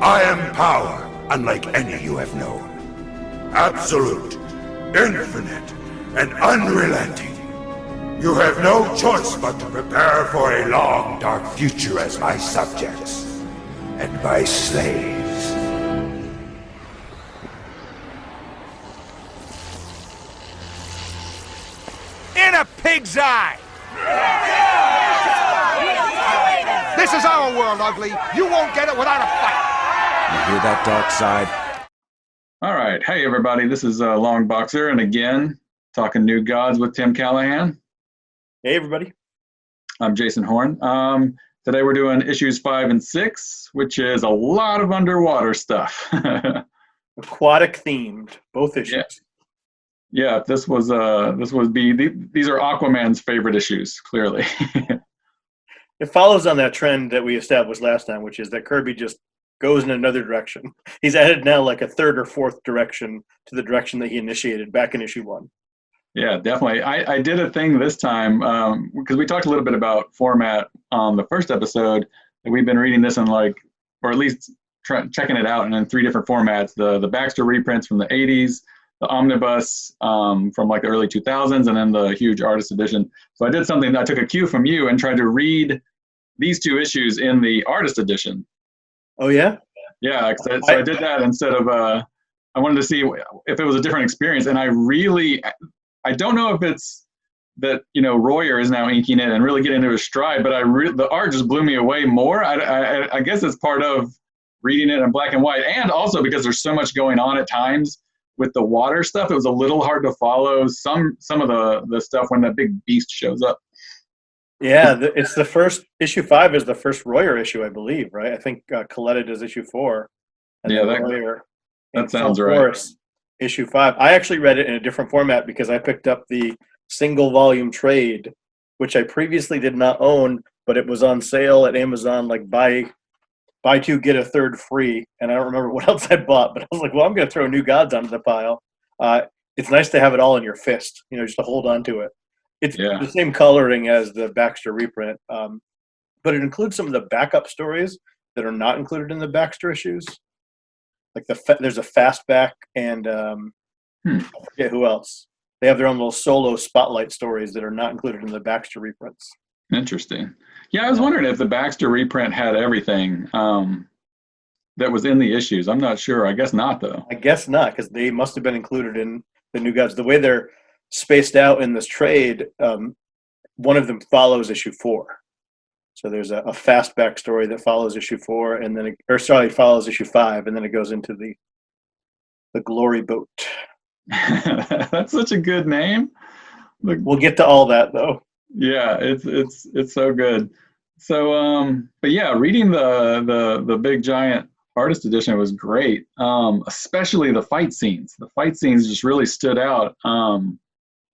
I am power, unlike any you have known. Absolute, infinite, and unrelenting. You have no choice but to prepare for a long, dark future as my subjects and my slaves. In a pig's eye! This is our world, Ugly. You won't get it without a fight. You hear that, Darkseid? All right. Hey, everybody. This is Longboxer, and again, talking New Gods with Tim Callahan. Hey, everybody. I'm Jason Horn. Today we're doing issues 5 and 6, which is a lot of underwater stuff. Aquatic themed, both issues. Yeah, these are Aquaman's favorite issues, clearly. It follows on that trend that we established last time, which is that Kirby just goes in another direction. He's added now like a third or fourth direction to the direction that he initiated back in issue 1. Yeah, definitely. I did a thing this time because we talked a little bit about format on the first episode. And we've been reading this in or at least checking it out in 3 different formats. The Baxter reprints from the 80s, the omnibus from like the early 2000s, and then the huge artist edition. So I did something. I took a cue from you and tried to read these 2 issues in the artist edition. Oh, yeah? Yeah, so I did that instead of, I wanted to see if it was a different experience. And I don't know if it's that, Royer is now inking it and really getting into his stride, but the art just blew me away more. I guess it's part of reading it in black and white, and also because there's so much going on at times with the water stuff. It was a little hard to follow some of the stuff when that big beast shows up. Yeah, it's the first, issue 5 is the first Royer issue, I believe, right? I think Coletta does issue 4. And yeah, Royer that sounds right. Issue 5. I actually read it in a different format because I picked up the single volume trade, which I previously did not own, but it was on sale at Amazon, like buy 2, get a third free. And I don't remember what else I bought, but I was like, well, I'm going to throw New Gods onto the pile. It's nice to have it all in your fist, just to hold on to it. It's the same coloring as the Baxter reprint, but it includes some of the backup stories that are not included in the Baxter issues. Like there's a fastback and I forget who else. They have their own little solo spotlight stories that are not included in the Baxter reprints. Interesting. Yeah, I was wondering if the Baxter reprint had everything that was in the issues. I'm not sure. I guess not, though. I guess not, because they must have been included in the New Gods. The way they're spaced out in this trade, one of them follows issue 4. So there's a fastback story that follows issue 4, and then follows issue 5, and then it goes into the Glory Boat. That's such a good name. We'll get to all that though. Yeah, it's so good. So but yeah, reading the big giant artist edition was great. Especially the fight scenes. The fight scenes just really stood out.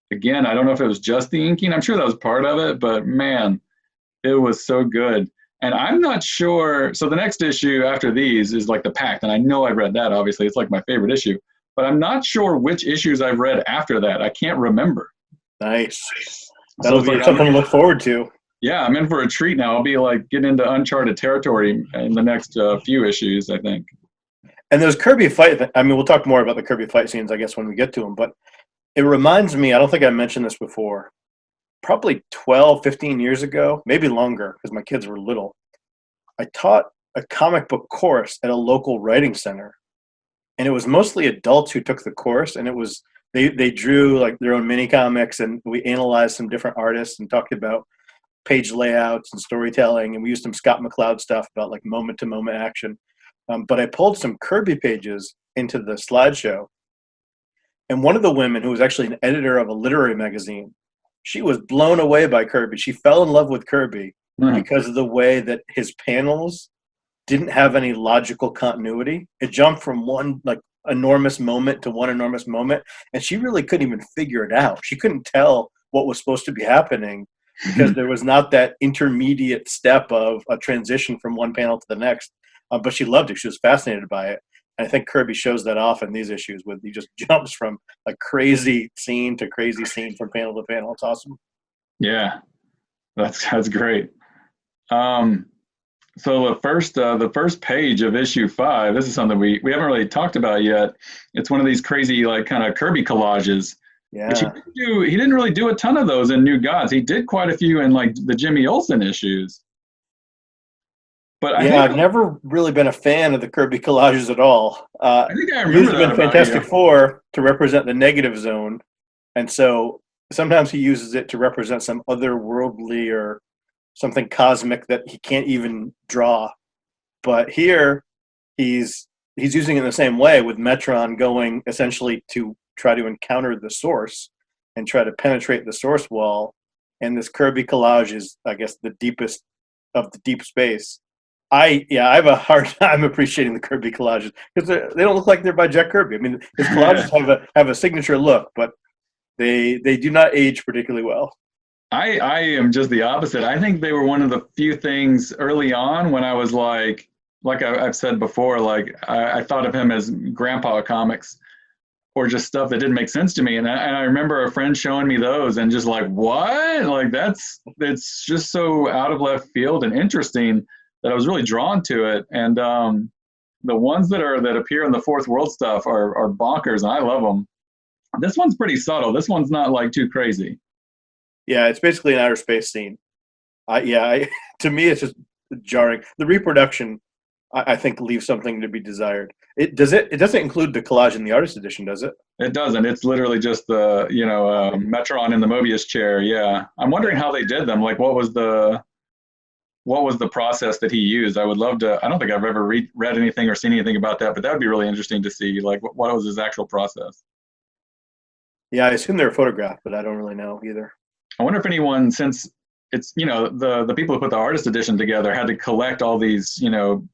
Again, I don't know if it was just the inking. I'm sure that was part of it, but man, it was so good. And I'm not sure. So the next issue after these is like the Pact. And I know I've read that, obviously. It's like my favorite issue. But I'm not sure which issues I've read after that. I can't remember. Nice. That'll be something to look forward to. Yeah, I'm in for a treat now. I'll be like getting into uncharted territory in the next few issues, I think. And those Kirby we'll talk more about the Kirby fight scenes, I guess, when we get to them. But it reminds me, I don't think I mentioned this before, probably 12, 15 years ago, maybe longer, because my kids were little. I taught a comic book course at a local writing center. And it was mostly adults who took the course. And it was they drew like their own mini comics, and we analyzed some different artists and talked about page layouts and storytelling. And we used some Scott McCloud stuff about like moment-to-moment action. But I pulled some Kirby pages into the slideshow. And one of the women, who was actually an editor of a literary magazine, she was blown away by Kirby. She fell in love with Kirby because of the way that his panels didn't have any logical continuity. It jumped from one like enormous moment to one enormous moment, and she really couldn't even figure it out. She couldn't tell what was supposed to be happening because there was not that intermediate step of a transition from one panel to the next. But she loved it. She was fascinated by it. And I think Kirby shows that off in these issues with he just jumps from a crazy scene to crazy scene from panel to panel. It's awesome. Yeah, that's great. So the first page of issue 5. This is something we haven't really talked about yet. It's one of these crazy like kind of Kirby collages, which Yeah. he didn't really do a ton of those in New Gods. He did quite a few in like the Jimmy Olsen issues. But I Yeah, think I've never really been a fan of the Kirby collages at all. I think I He remember used them that in about Fantastic you. Four to represent the negative zone, and so sometimes he uses it to represent some otherworldly or something cosmic that he can't even draw. But here, he's using it in the same way, with Metron going essentially to try to encounter the source and try to penetrate the source wall. And this Kirby collage is, I guess, the deepest of the deep space. I have a hard time appreciating the Kirby collages because they don't look like they're by Jack Kirby. I mean, his collages have a signature look, but they do not age particularly well. I am just the opposite. I think they were one of the few things early on when I was like I've said before, like I thought of him as grandpa comics or just stuff that didn't make sense to me. And I remember a friend showing me those and just like, what? Like it's just so out of left field and interesting that I was really drawn to it. And the ones that appear in the Fourth World stuff are bonkers, and I love them. This one's pretty subtle. This one's not like too crazy. Yeah, it's basically an outer space scene. To me, it's just jarring. The reproduction, I think, leaves something to be desired. It doesn't include the collage in the artist edition, does it? It doesn't. It's literally just the Metron in the Mobius chair. Yeah, I'm wondering how they did them. Like, what was the process that he used? I would love to. I don't think I've ever read anything or seen anything about that, but that would be really interesting to see. Like, what was his actual process? Yeah, I assume they're photographed, but I don't really know either. I wonder if anyone, since it's the people who put the artist edition together had to collect all these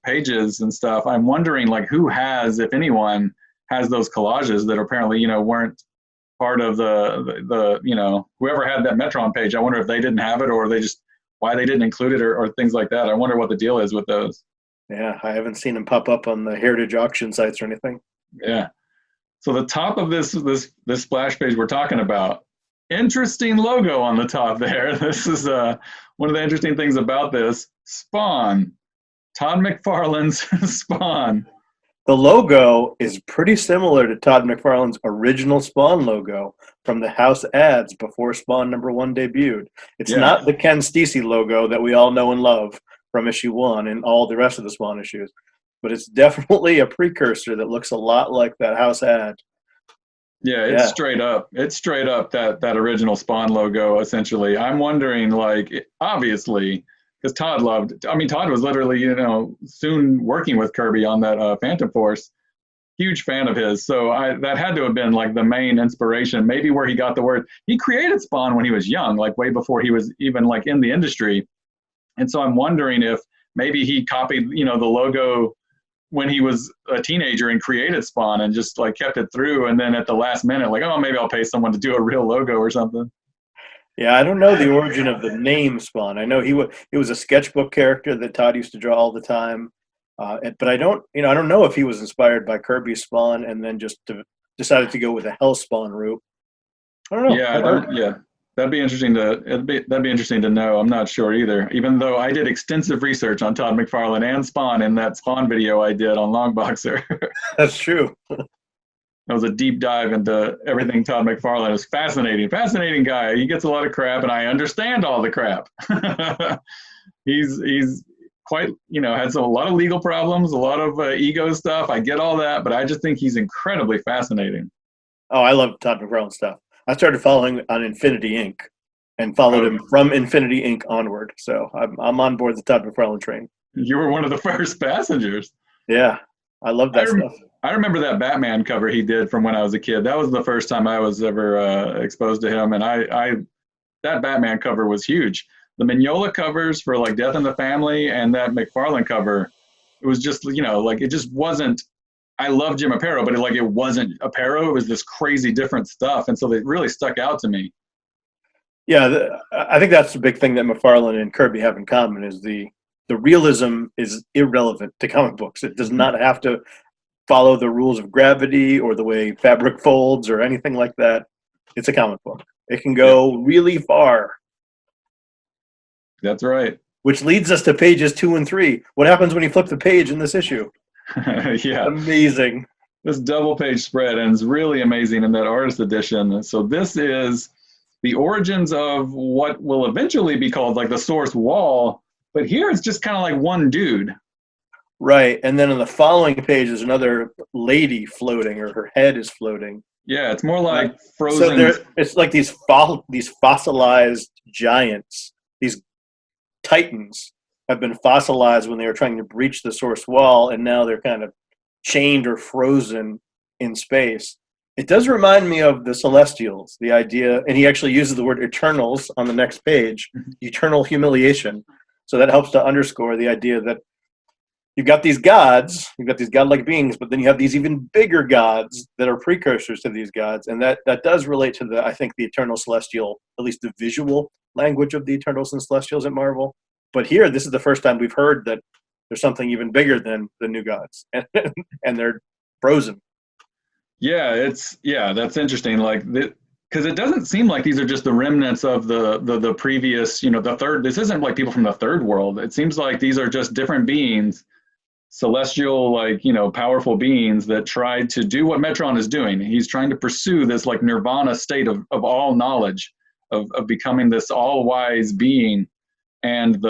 pages and stuff. I'm wondering like who has, if anyone, has those collages that apparently weren't part of the whoever had that Metron page. I wonder if they didn't have it or they just why they didn't include it or things like that. I wonder what the deal is with those. Yeah, I haven't seen them pop up on the heritage auction sites or anything. Yeah. So the top of this splash page we're talking about, interesting logo on the top there. This is one of the interesting things about this. Spawn. Todd McFarlane's Spawn. The logo is pretty similar to Todd McFarlane's original Spawn logo from the house ads before Spawn #1 debuted. It's not the Ken Stacy logo that we all know and love from issue 1 and all the rest of the Spawn issues, but it's definitely a precursor that looks a lot like that house ad. Yeah, it's straight up. It's straight up that original Spawn logo, essentially. I'm wondering, like, obviously, because Todd was literally, soon working with Kirby on that Phantom Force. Huge fan of his. So that had to have been, like, the main inspiration, maybe where he got the word. He created Spawn when he was young, like, way before he was even, like, in the industry. And so I'm wondering if maybe he copied, the logo when he was a teenager and created Spawn and just like kept it through. And then at the last minute, like, oh, maybe I'll pay someone to do a real logo or something. Yeah, I don't know the origin of the name Spawn. I know he was a sketchbook character that Todd used to draw all the time. But I don't know if he was inspired by Kirby's Spawn and then just decided to go with the Hell Spawn route. I don't know. Yeah. That'd be interesting to know. I'm not sure either. Even though I did extensive research on Todd McFarlane and Spawn in that Spawn video I did on Longboxer. That's true. That was a deep dive into everything Todd McFarlane. It was fascinating guy. He gets a lot of crap, and I understand all the crap. He's quite, has a lot of legal problems, a lot of ego stuff. I get all that, but I just think he's incredibly fascinating. Oh, I love Todd McFarlane stuff. I started following on Infinity Inc. and followed him from Infinity Inc. onward. So I'm on board the Todd McFarlane train. You were one of the first passengers. Yeah, I love that stuff. I remember that Batman cover he did from when I was a kid. That was the first time I was ever exposed to him, and that Batman cover was huge. The Mignola covers for like Death in the Family and that McFarlane cover, it was just like it just wasn't. I love Jim Aparo, but it wasn't Aparo. It was this crazy different stuff, and so they really stuck out to me. Yeah, I think that's the big thing that McFarlane and Kirby have in common is the realism is irrelevant to comic books. It does not have to follow the rules of gravity or the way fabric folds or anything like that. It's a comic book. It can go really far. That's right. which leads us to pages 2 and 3. What happens when you flip the page in this issue? Yeah. Amazing. This double page spread, and it's really amazing in that artist edition. So this is the origins of what will eventually be called like the source wall, but here it's just kind of like one dude. Right, and then on the following page is another lady floating, or her head is floating. Yeah, it's more like frozen. So it's like these fossilized giants, these titans have been fossilized when they were trying to breach the source wall, and now they're kind of chained or frozen in space. It does remind me of the Celestials, the idea, and he actually uses the word eternals on the next page, eternal humiliation. So that helps to underscore the idea that you've got these gods, you've got these godlike beings, but then you have these even bigger gods that are precursors to these gods. And that does relate to I think the eternal celestial, at least the visual language of the Eternals and Celestials at Marvel. But here, this is the first time we've heard that there's something even bigger than the new gods, and they're frozen. Yeah, that's interesting. Like, because it doesn't seem like these are just the remnants of the previous, the third. This isn't like people from the third world. It seems like these are just different beings, celestial, like, powerful beings that tried to do what Metron is doing. He's trying to pursue this like nirvana state of all knowledge, of becoming this all-wise being. And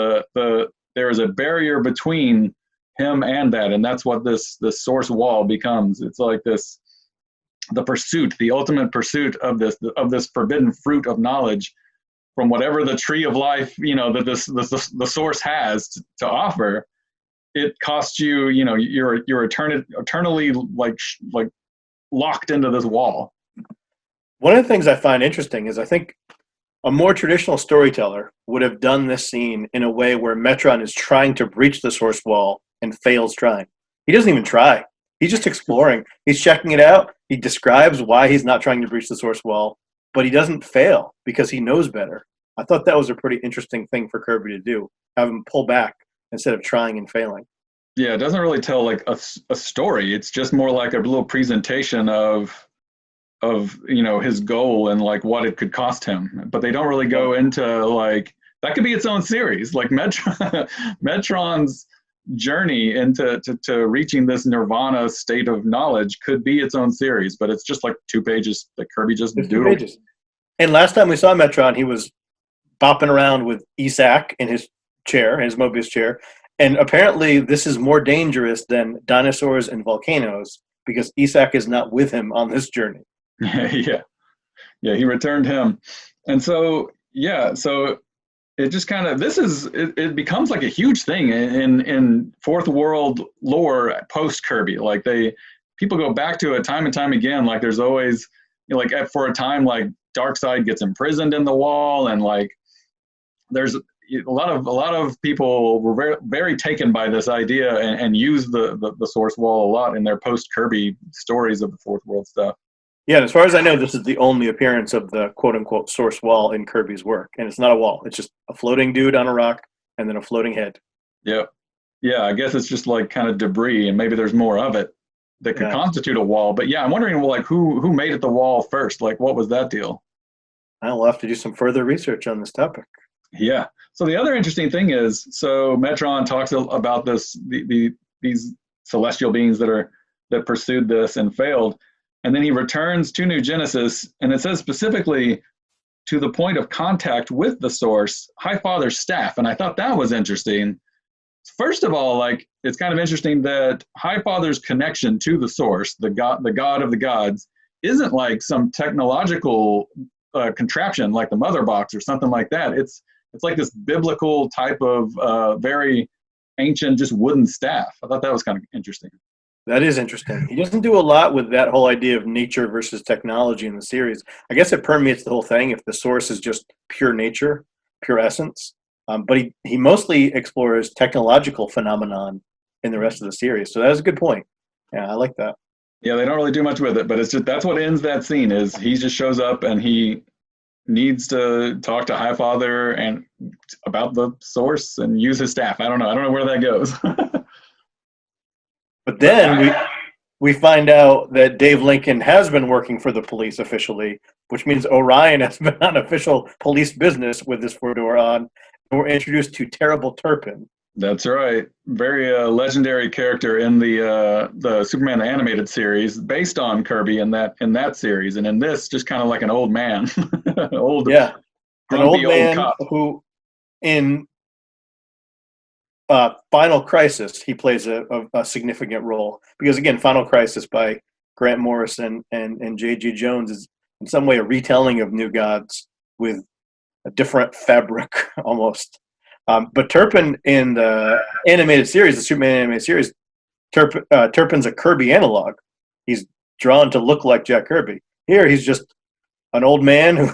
there is a barrier between him and that, and that's what this source wall becomes. It's like the ultimate pursuit of this forbidden fruit of knowledge from whatever the tree of life, that the source has to offer. It costs you, you're eternally like locked into this wall. One of the things I find interesting is I think a more traditional storyteller would have done this scene in a way where Metron is trying to breach the source wall and fails trying. He doesn't even try. He's just exploring. He's checking it out. He describes why he's not trying to breach the source wall, but he doesn't fail because he knows better. I thought that was a pretty interesting thing for Kirby to do, have him pull back instead of trying and failing. Yeah, it doesn't really tell like a story. It's just more like a little presentation of his goal and like what it could cost him. But they don't really go into like, that could be its own series. Like Metron's journey into to reaching this nirvana state of knowledge could be its own series, but it's just like 2 pages that Kirby just doodled. And last time we saw Metron, he was bopping around with Isaac in his chair, his Mobius chair. And apparently this is more dangerous than dinosaurs and volcanoes because Isaac is not with him on this journey. Yeah, he returned him. And so it just kind of, it becomes like a huge thing in fourth world lore post Kirby. Like people go back to it time and time again. Like there's always, for a time, like Darkseid gets imprisoned in the wall, and like there's a lot of people were very, very taken by this idea and use the source wall a lot in their post Kirby stories of the fourth world stuff. Yeah, and as far as I know, this is the only appearance of the quote-unquote source wall in Kirby's work. And it's not a wall. It's just a floating dude on a rock and then a floating head. Yep. Yeah, I guess it's just like kind of debris, and maybe there's more of it that could constitute a wall. But yeah, I'm wondering, well, like who made it the wall first? Like, what was that deal? I'll have to do some further research on this topic. Yeah. So the other interesting thing is, so Metron talks about these celestial beings that pursued this and failed. And then he returns to New Genesis, and it says specifically to the point of contact with the source, Highfather's staff. And I thought that was interesting. First of all, like, it's kind of interesting that Highfather's connection to the source, the god of the gods, isn't like some technological contraption like the mother box or something like that. It's like this biblical type of very ancient, just wooden staff. I thought that was kind of interesting. That is interesting. He doesn't do a lot with that whole idea of nature versus technology in the series. I guess it permeates the whole thing if the source is just pure nature, pure essence. But he mostly explores technological phenomenon in the rest of the series. So that is a good point. Yeah, I like that. Yeah, they don't really do much with it, but it's just, that's what ends that scene is he just shows up and he needs to talk to Highfather and about the source and use his staff. I don't know where that goes. But then we find out that Dave Lincoln has been working for the police officially, which means Orion has been on official police business with this 4-door on. we're introduced to terrible Turpin. That's right. Very legendary character in the Superman animated series, based on Kirby in that series, and in this, just kind of like an old man, old Yeah, an old grumpy man cop. who, in Final Crisis, he plays a significant role because, again, Final Crisis by Grant Morrison and J.G. Jones is in some way a retelling of New Gods with a different fabric almost. But Turpin in the animated series, the Superman animated series, Turpin's a Kirby analog. He's drawn to look like Jack Kirby. Here, he's just an old man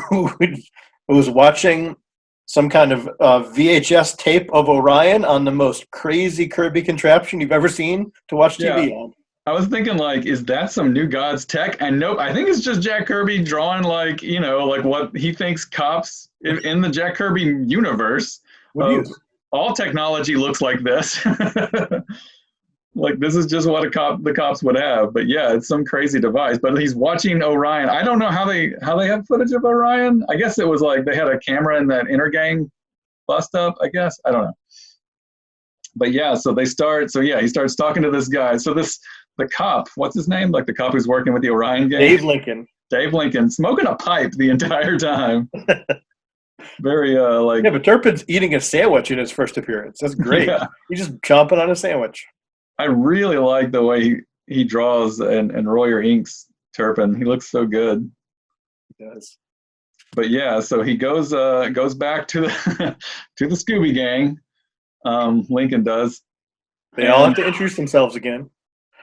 who's watching some kind of VHS tape of Orion on the most crazy Kirby contraption you've ever seen to watch TV on. I was thinking, like, is that some New Gods tech? And nope, I think it's just Jack Kirby drawing, like, like what he thinks cops in the Jack Kirby universe. All technology looks like this. Like, this is just what the cops would have. But yeah, it's some crazy device. But he's watching Orion. I don't know how they have footage of Orion. I guess it was like they had a camera in that inner gang bust up, I guess. I don't know. But yeah, so he starts talking to this guy. So the cop, what's his name? Like the cop who's working with the Orion gang? Dave Lincoln, smoking a pipe the entire time. Very Yeah, but Turpin's eating a sandwich in his first appearance. That's great. Yeah. He's just chomping on a sandwich. I really like the way he draws and Royer inks Turpin. He looks so good. He does. But yeah, so he goes back to the to the Scooby gang. Lincoln does. They all have to introduce themselves again.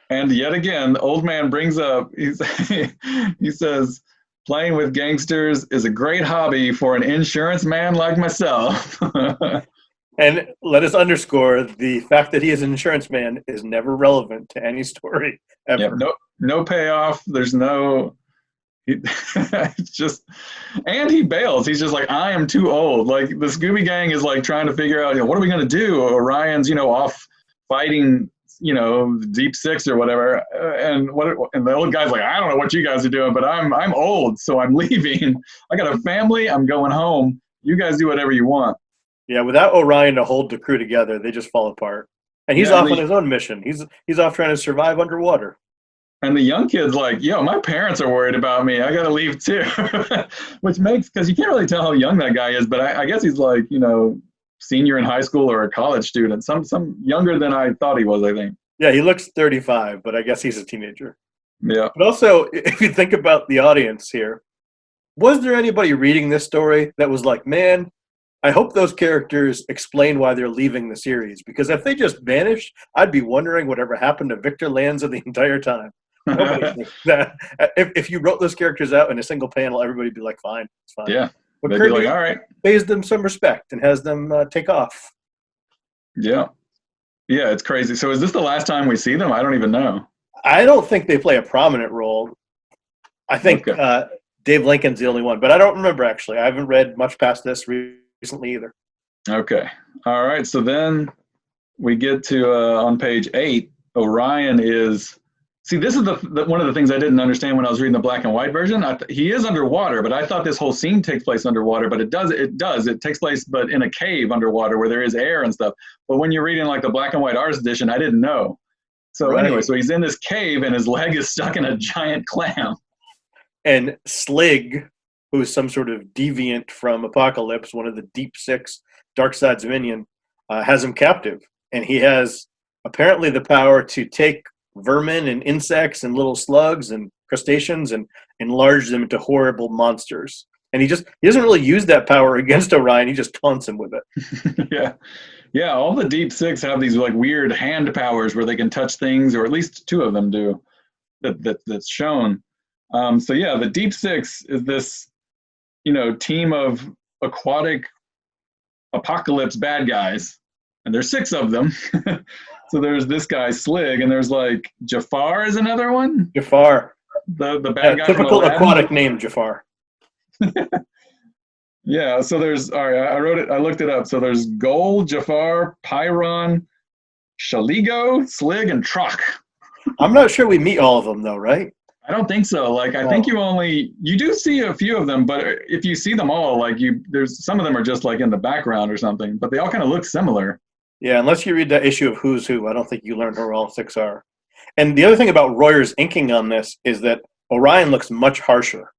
And yet again, the old man brings up, he says, playing with gangsters is a great hobby for an insurance man like myself. And let us underscore the fact that he is an insurance man is never relevant to any story ever. Yeah, no payoff. There's no. It's just, and he bails. He's just like, I am too old. Like the Scooby Gang is like trying to figure out, what are we going to do? Orion's, off fighting, Deep Six or whatever. And the old guy's like, I don't know what you guys are doing, but I'm old, so I'm leaving. I got a family. I'm going home. You guys do whatever you want. Yeah, without Orion to hold the crew together, they just fall apart. And he's off on his own mission. He's off trying to survive underwater. And the young kid's like, my parents are worried about me. I got to leave too. Which makes, because you can't really tell how young that guy is, but I guess he's like, senior in high school or a college student. Some younger than I thought he was, I think. Yeah, he looks 35, but I guess he's a teenager. Yeah. But also, if you think about the audience here, was there anybody reading this story that was like, man, I hope those characters explain why they're leaving the series? Because if they just vanished, I'd be wondering whatever happened to Victor Lanza the entire time. Nobody thinks that. If you wrote those characters out in a single panel, everybody'd be like, fine, it's fine. Yeah. But they'd Kirby be like, all right, pays them some respect and has them take off. Yeah. Yeah, it's crazy. So is this the last time we see them? I don't even know. I don't think they play a prominent role. I think Dave Lincoln's the only one, but I don't remember actually. I haven't read much past this recently either. Okay. All right. So then we get to on page 8, Orion is. See, this is the one of the things I didn't understand when I was reading the black and white version. He is underwater, but I thought this whole scene takes place underwater. But it does. It takes place, but in a cave underwater where there is air and stuff. But when you're reading like the black and white artist edition, I didn't know. So anyway, so he's in this cave and his leg is stuck in a giant clam. And Slig, who's some sort of deviant from Apocalypse, one of the Deep Six, Darkseid's minion, has him captive. And he has apparently the power to take vermin and insects and little slugs and crustaceans and enlarge them into horrible monsters. And he doesn't really use that power against Orion. He just taunts him with it. Yeah. All the Deep Six have these like weird hand powers where they can touch things, or at least 2 of them do. That's shown. So yeah, the Deep Six is this, team of aquatic apocalypse bad guys, and there's 6 of them. So there's this guy Slig, and there's like Jafar is another one. Jafar, the bad guy. Typical aquatic name, Jafar. Yeah. So there's I wrote it. I looked it up. So there's Gold, Jafar, Pyron, Shaligo, Slig, and Trock. I'm not sure we meet all of them though, right? I don't think so. Like, I think you do see a few of them, but if you see them all, like there's some of them are just like in the background or something, but they all kind of look similar. Yeah, unless you read that issue of Who's Who, I don't think you learn who all 6 are. And the other thing about Royer's inking on this is that Orion looks much harsher.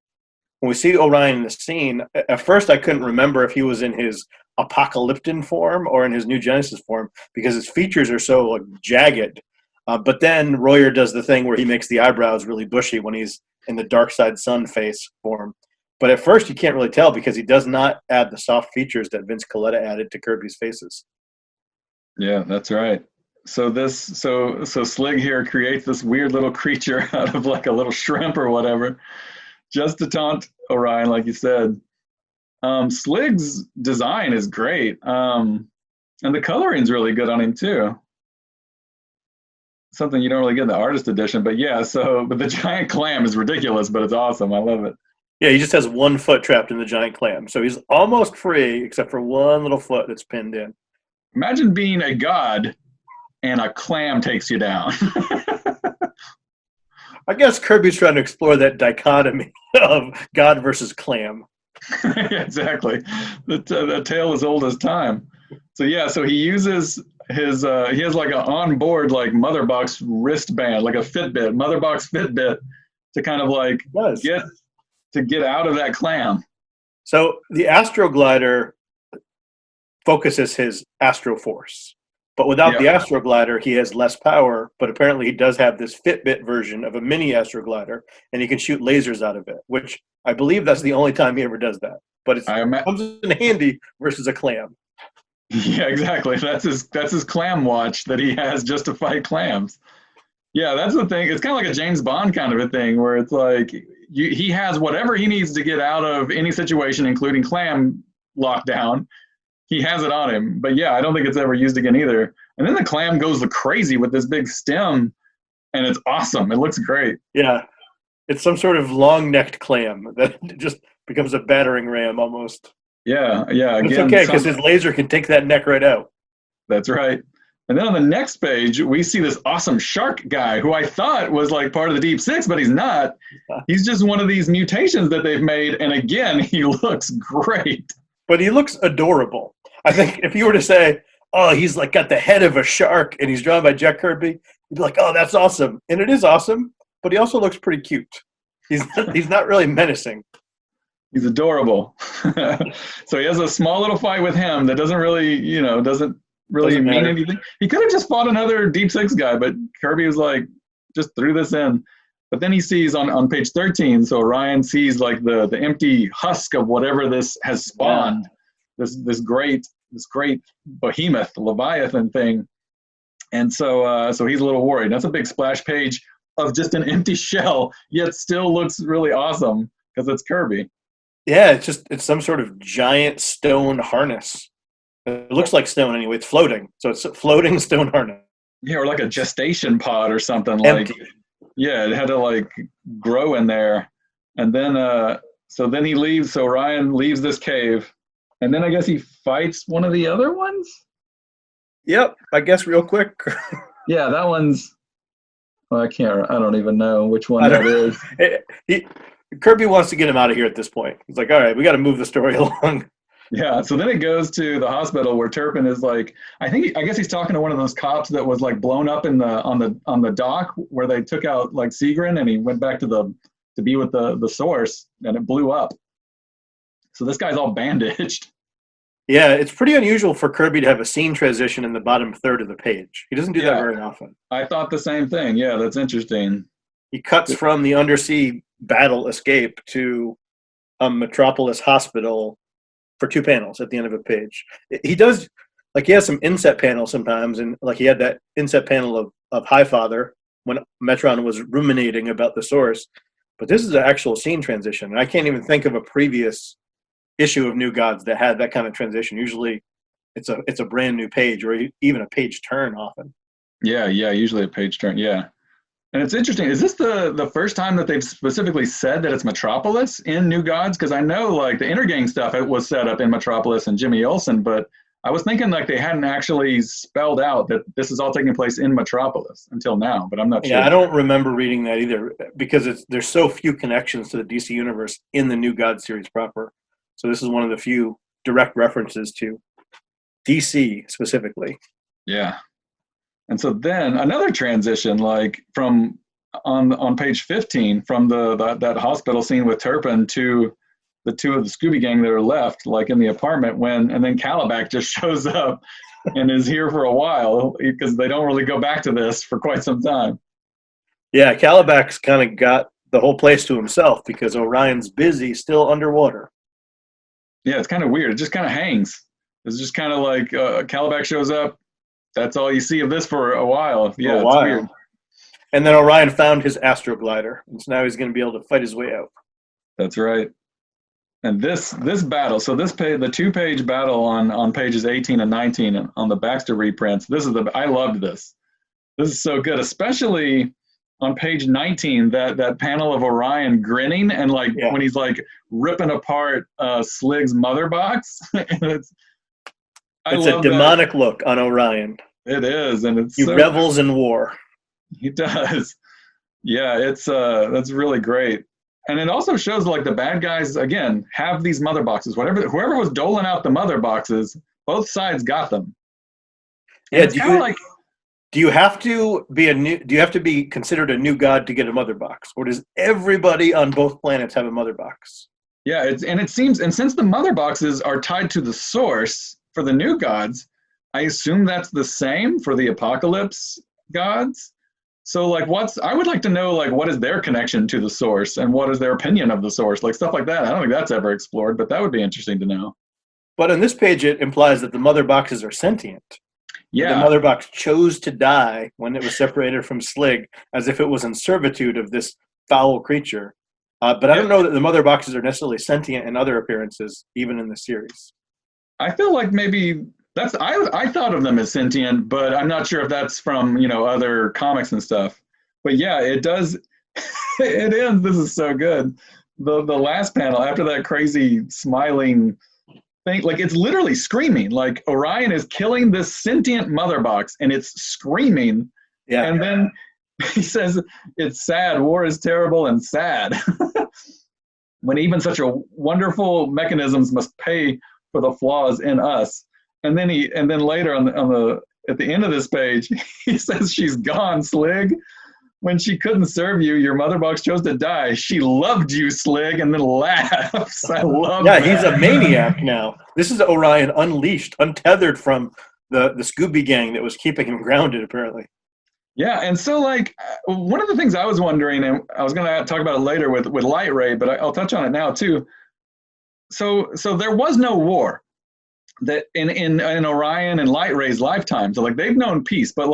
When we see Orion in the scene, at first I couldn't remember if he was in his Apocalypton form or in his New Genesis form because his features are so like, jagged. But then Royer does the thing where he makes the eyebrows really bushy when he's in the Darkseid Sun face form. But at first you can't really tell because he does not add the soft features that Vince Colletta added to Kirby's faces. Yeah, that's right. So Slig here creates this weird little creature out of like a little shrimp or whatever, just to taunt Orion, like you said. Slig's design is great, and the coloring's really good on him too. Something you don't really get in the artist edition, but yeah. But the giant clam is ridiculous, but it's awesome. I love it. Yeah, he just has 1 foot trapped in the giant clam, so he's almost free except for 1 little foot that's pinned in. Imagine being a god and a clam takes you down. I guess Kirby's trying to explore that dichotomy of God versus clam. Exactly. The tale is old as time. So yeah, so he uses his he has like an onboard like Motherbox wristband, like a Fitbit, Motherbox Fitbit, to kind of like get out of that clam. So the Astroglider focuses his Astro Force. But without the Astroglider, he has less power, but apparently he does have this Fitbit version of a mini Astroglider, and he can shoot lasers out of it, which I believe that's the only time he ever does that. But it comes in handy versus a clam. Yeah, exactly. That's his clam watch that he has just to fight clams. Yeah, that's the thing. It's kind of like a James Bond kind of a thing where it's like he has whatever he needs to get out of any situation, including clam lockdown. He has it on him. But yeah, I don't think it's ever used again either. And then the clam goes crazy with this big stem, and it's awesome. It looks great. Yeah. It's some sort of long-necked clam that just becomes a battering ram almost. Yeah. Again, it's okay because his laser can take that neck right out. That's right. And then on the next page, we see this awesome shark guy who I thought was like part of the Deep Six, but he's not. He's just one of these mutations that they've made. And again, he looks great. But he looks adorable. I think if you were to say, oh, he's like got the head of a shark and he's drawn by Jack Kirby, you'd be like, oh, that's awesome. And it is awesome, but he also looks pretty cute. He's not really menacing. He's adorable. So he has a small little fight with him that doesn't really mean anything. He could have just fought another Deep Six guy, but Kirby was like, just threw this in. But then he sees on page 13, so Orion sees like the empty husk of whatever this has spawned, this great behemoth, Leviathan thing. And so he's a little worried. That's a big splash page of just an empty shell, yet still looks really awesome because it's Kirby. Yeah, it's some sort of giant stone harness. It looks like stone anyway. It's floating. So it's a floating stone harness. Yeah, or like a gestation pod or something. Empty. Like, yeah, it had to like grow in there. And then, so then he leaves. So Orion leaves this cave. And then I guess he fights one of the other ones? Yep, I guess real quick. Yeah, that one's, well, I don't even know which one that is. Kirby wants to get him out of here at this point. He's like, all right, we got to move the story along. Yeah, so then it goes to the hospital where Turpin is like, I guess he's talking to one of those cops that was like blown up on the dock where they took out like Seagrin, and he went back to be with the source, and it blew up. So this guy's all bandaged. Yeah, it's pretty unusual for Kirby to have a scene transition in the bottom third of the page. He doesn't do that very often. I thought the same thing. Yeah, that's interesting. He cuts from the undersea battle escape to a Metropolis hospital for 2 panels at the end of a page. He does, like, he has some inset panels sometimes, and like he had that inset panel of Highfather when Metron was ruminating about the source. But this is an actual scene transition, and I can't even think of a previous issue of New Gods that had that kind of transition. Usually it's a brand new page, or even a page turn often. Yeah, usually a page turn, yeah. And it's interesting. Is this the first time that they've specifically said that it's Metropolis in New Gods? Because I know like the Intergang stuff, it was set up in Metropolis and Jimmy Olsen, but I was thinking like they hadn't actually spelled out that this is all taking place in Metropolis until now, but I'm not sure. Yeah, I don't remember reading that either because there's so few connections to the DC universe in the New God series proper. So this is one of the few direct references to DC specifically. Yeah. And so then another transition, like from on page 15, from that hospital scene with Turpin to the two of the Scooby Gang that are left, like in the apartment, and then Calabac just shows up and is here for a while because they don't really go back to this for quite some time. Yeah, Calabac's kind of got the whole place to himself because Orion's busy still underwater. Yeah, it's kind of weird. It just kind of hangs. It's just kind of like Calabac shows up. That's all you see of this for a while. Yeah, it's weird. And then Orion found his astroglider, and so now he's going to be able to fight his way out. That's right. And this battle, so this page, the 2-page battle on pages 18 and 19 on the Baxter reprints. I loved this. This is so good, especially on page 19, that panel of Orion grinning and when he's like ripping apart Slig's mother box. It's a demonic look on Orion. It is, and he revels in war. He does. Yeah, that's really great. And it also shows like the bad guys again have these mother boxes. Whoever was doling out the mother boxes, both sides got them. And yeah, do you have to be considered a new god to get a mother box, or does everybody on both planets have a mother box? Yeah, it seems, and since the mother boxes are tied to the source for the new gods, I assume that's the same for the apocalypse gods. So I would like to know what is their connection to the source and what is their opinion of the source, stuff like that. I don't think that's ever explored, but that would be interesting to know. But on this page, it implies that the mother boxes are sentient. Yeah. The mother box chose to die when it was separated from Slig, as if it was in servitude of this foul creature. But I don't know that the mother boxes are necessarily sentient in other appearances, even in the series. I feel like maybe I thought of them as sentient, but I'm not sure if that's from other comics and stuff. But yeah, it does. It ends. This is so good. The last panel after that crazy smiling thing, it's literally screaming. Orion is killing this sentient mother box, and it's screaming. Yeah. And then he says, "It's sad. War is terrible and sad." When even such a wonderful mechanisms must pay for the flaws in us. And then later at the end of this page, he says, "She's gone, Slig. When she couldn't serve you, your mother box chose to die. She loved you, Slig," and then laughs. I love that. Yeah, he's a maniac now. This is Orion unleashed, untethered from the Scooby Gang that was keeping him grounded, apparently. Yeah, and so one of the things I was wondering, and I was going to talk about it later with Lightray, but I'll touch on it now too. So there was no war that in Orion and Lightray's lifetime. So they've known peace, but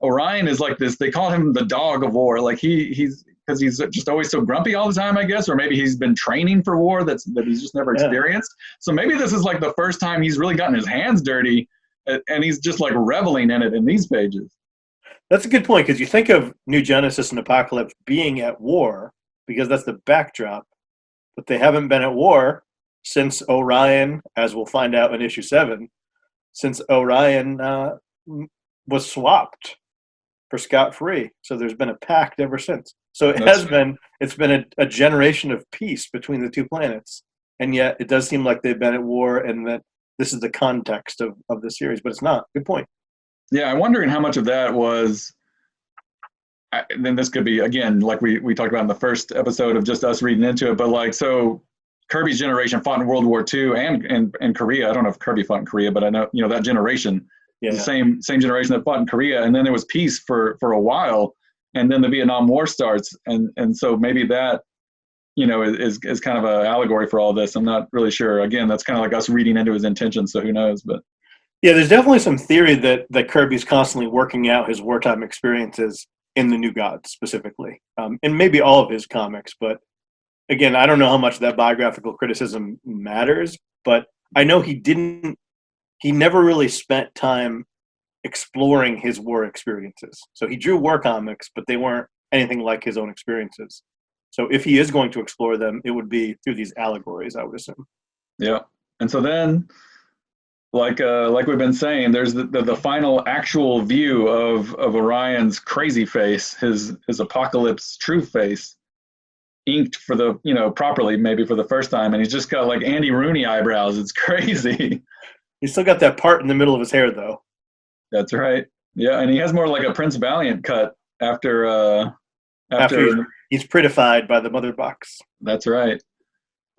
Orion is this. They call him the dog of war. He's because he's just always so grumpy all the time, I guess, or maybe he's been training for war that he's just never experienced. So maybe this is the first time he's really gotten his hands dirty, and he's just reveling in it in these pages. That's a good point, because you think of New Genesis and Apocalypse being at war because that's the backdrop, but they haven't been at war since Orion, as we'll find out in issue 7, since Orion was swapped for Scott-Free. So there's been a pact ever since. So it's been a generation of peace between the two planets, and yet it does seem like they've been at war, and that this is the context of the series, but it's not. Good point. Yeah, I'm wondering how much of that was. Then this could be again we talked about in the first episode of just us reading into it, but so Kirby's generation fought in World War II and Korea. I don't know if Kirby fought in Korea, but I know that generation, the same generation that fought in Korea, and then there was peace for a while, and then the Vietnam War starts, and so maybe that is kind of an allegory for all this. I'm not really sure. Again, that's kind of us reading into his intentions, so who knows? But yeah, there's definitely some theory that Kirby's constantly working out his wartime experiences in the New Gods specifically, and maybe all of his comics. But again, I don't know how much that biographical criticism matters, but I know he never really spent time exploring his war experiences. So he drew war comics, but they weren't anything like his own experiences. So if he is going to explore them, it would be through these allegories, I would assume. Yeah. And so then like we've been saying, there's the final actual view of Orion's crazy face, his apocalypse true face, inked for the properly maybe for the first time, and he's just got like Andy Rooney eyebrows. It's crazy. He's still got that part in the middle of his hair though. That's right. Yeah, and he has more like a Prince Valiant cut after he's prettified by the mother box. That's right.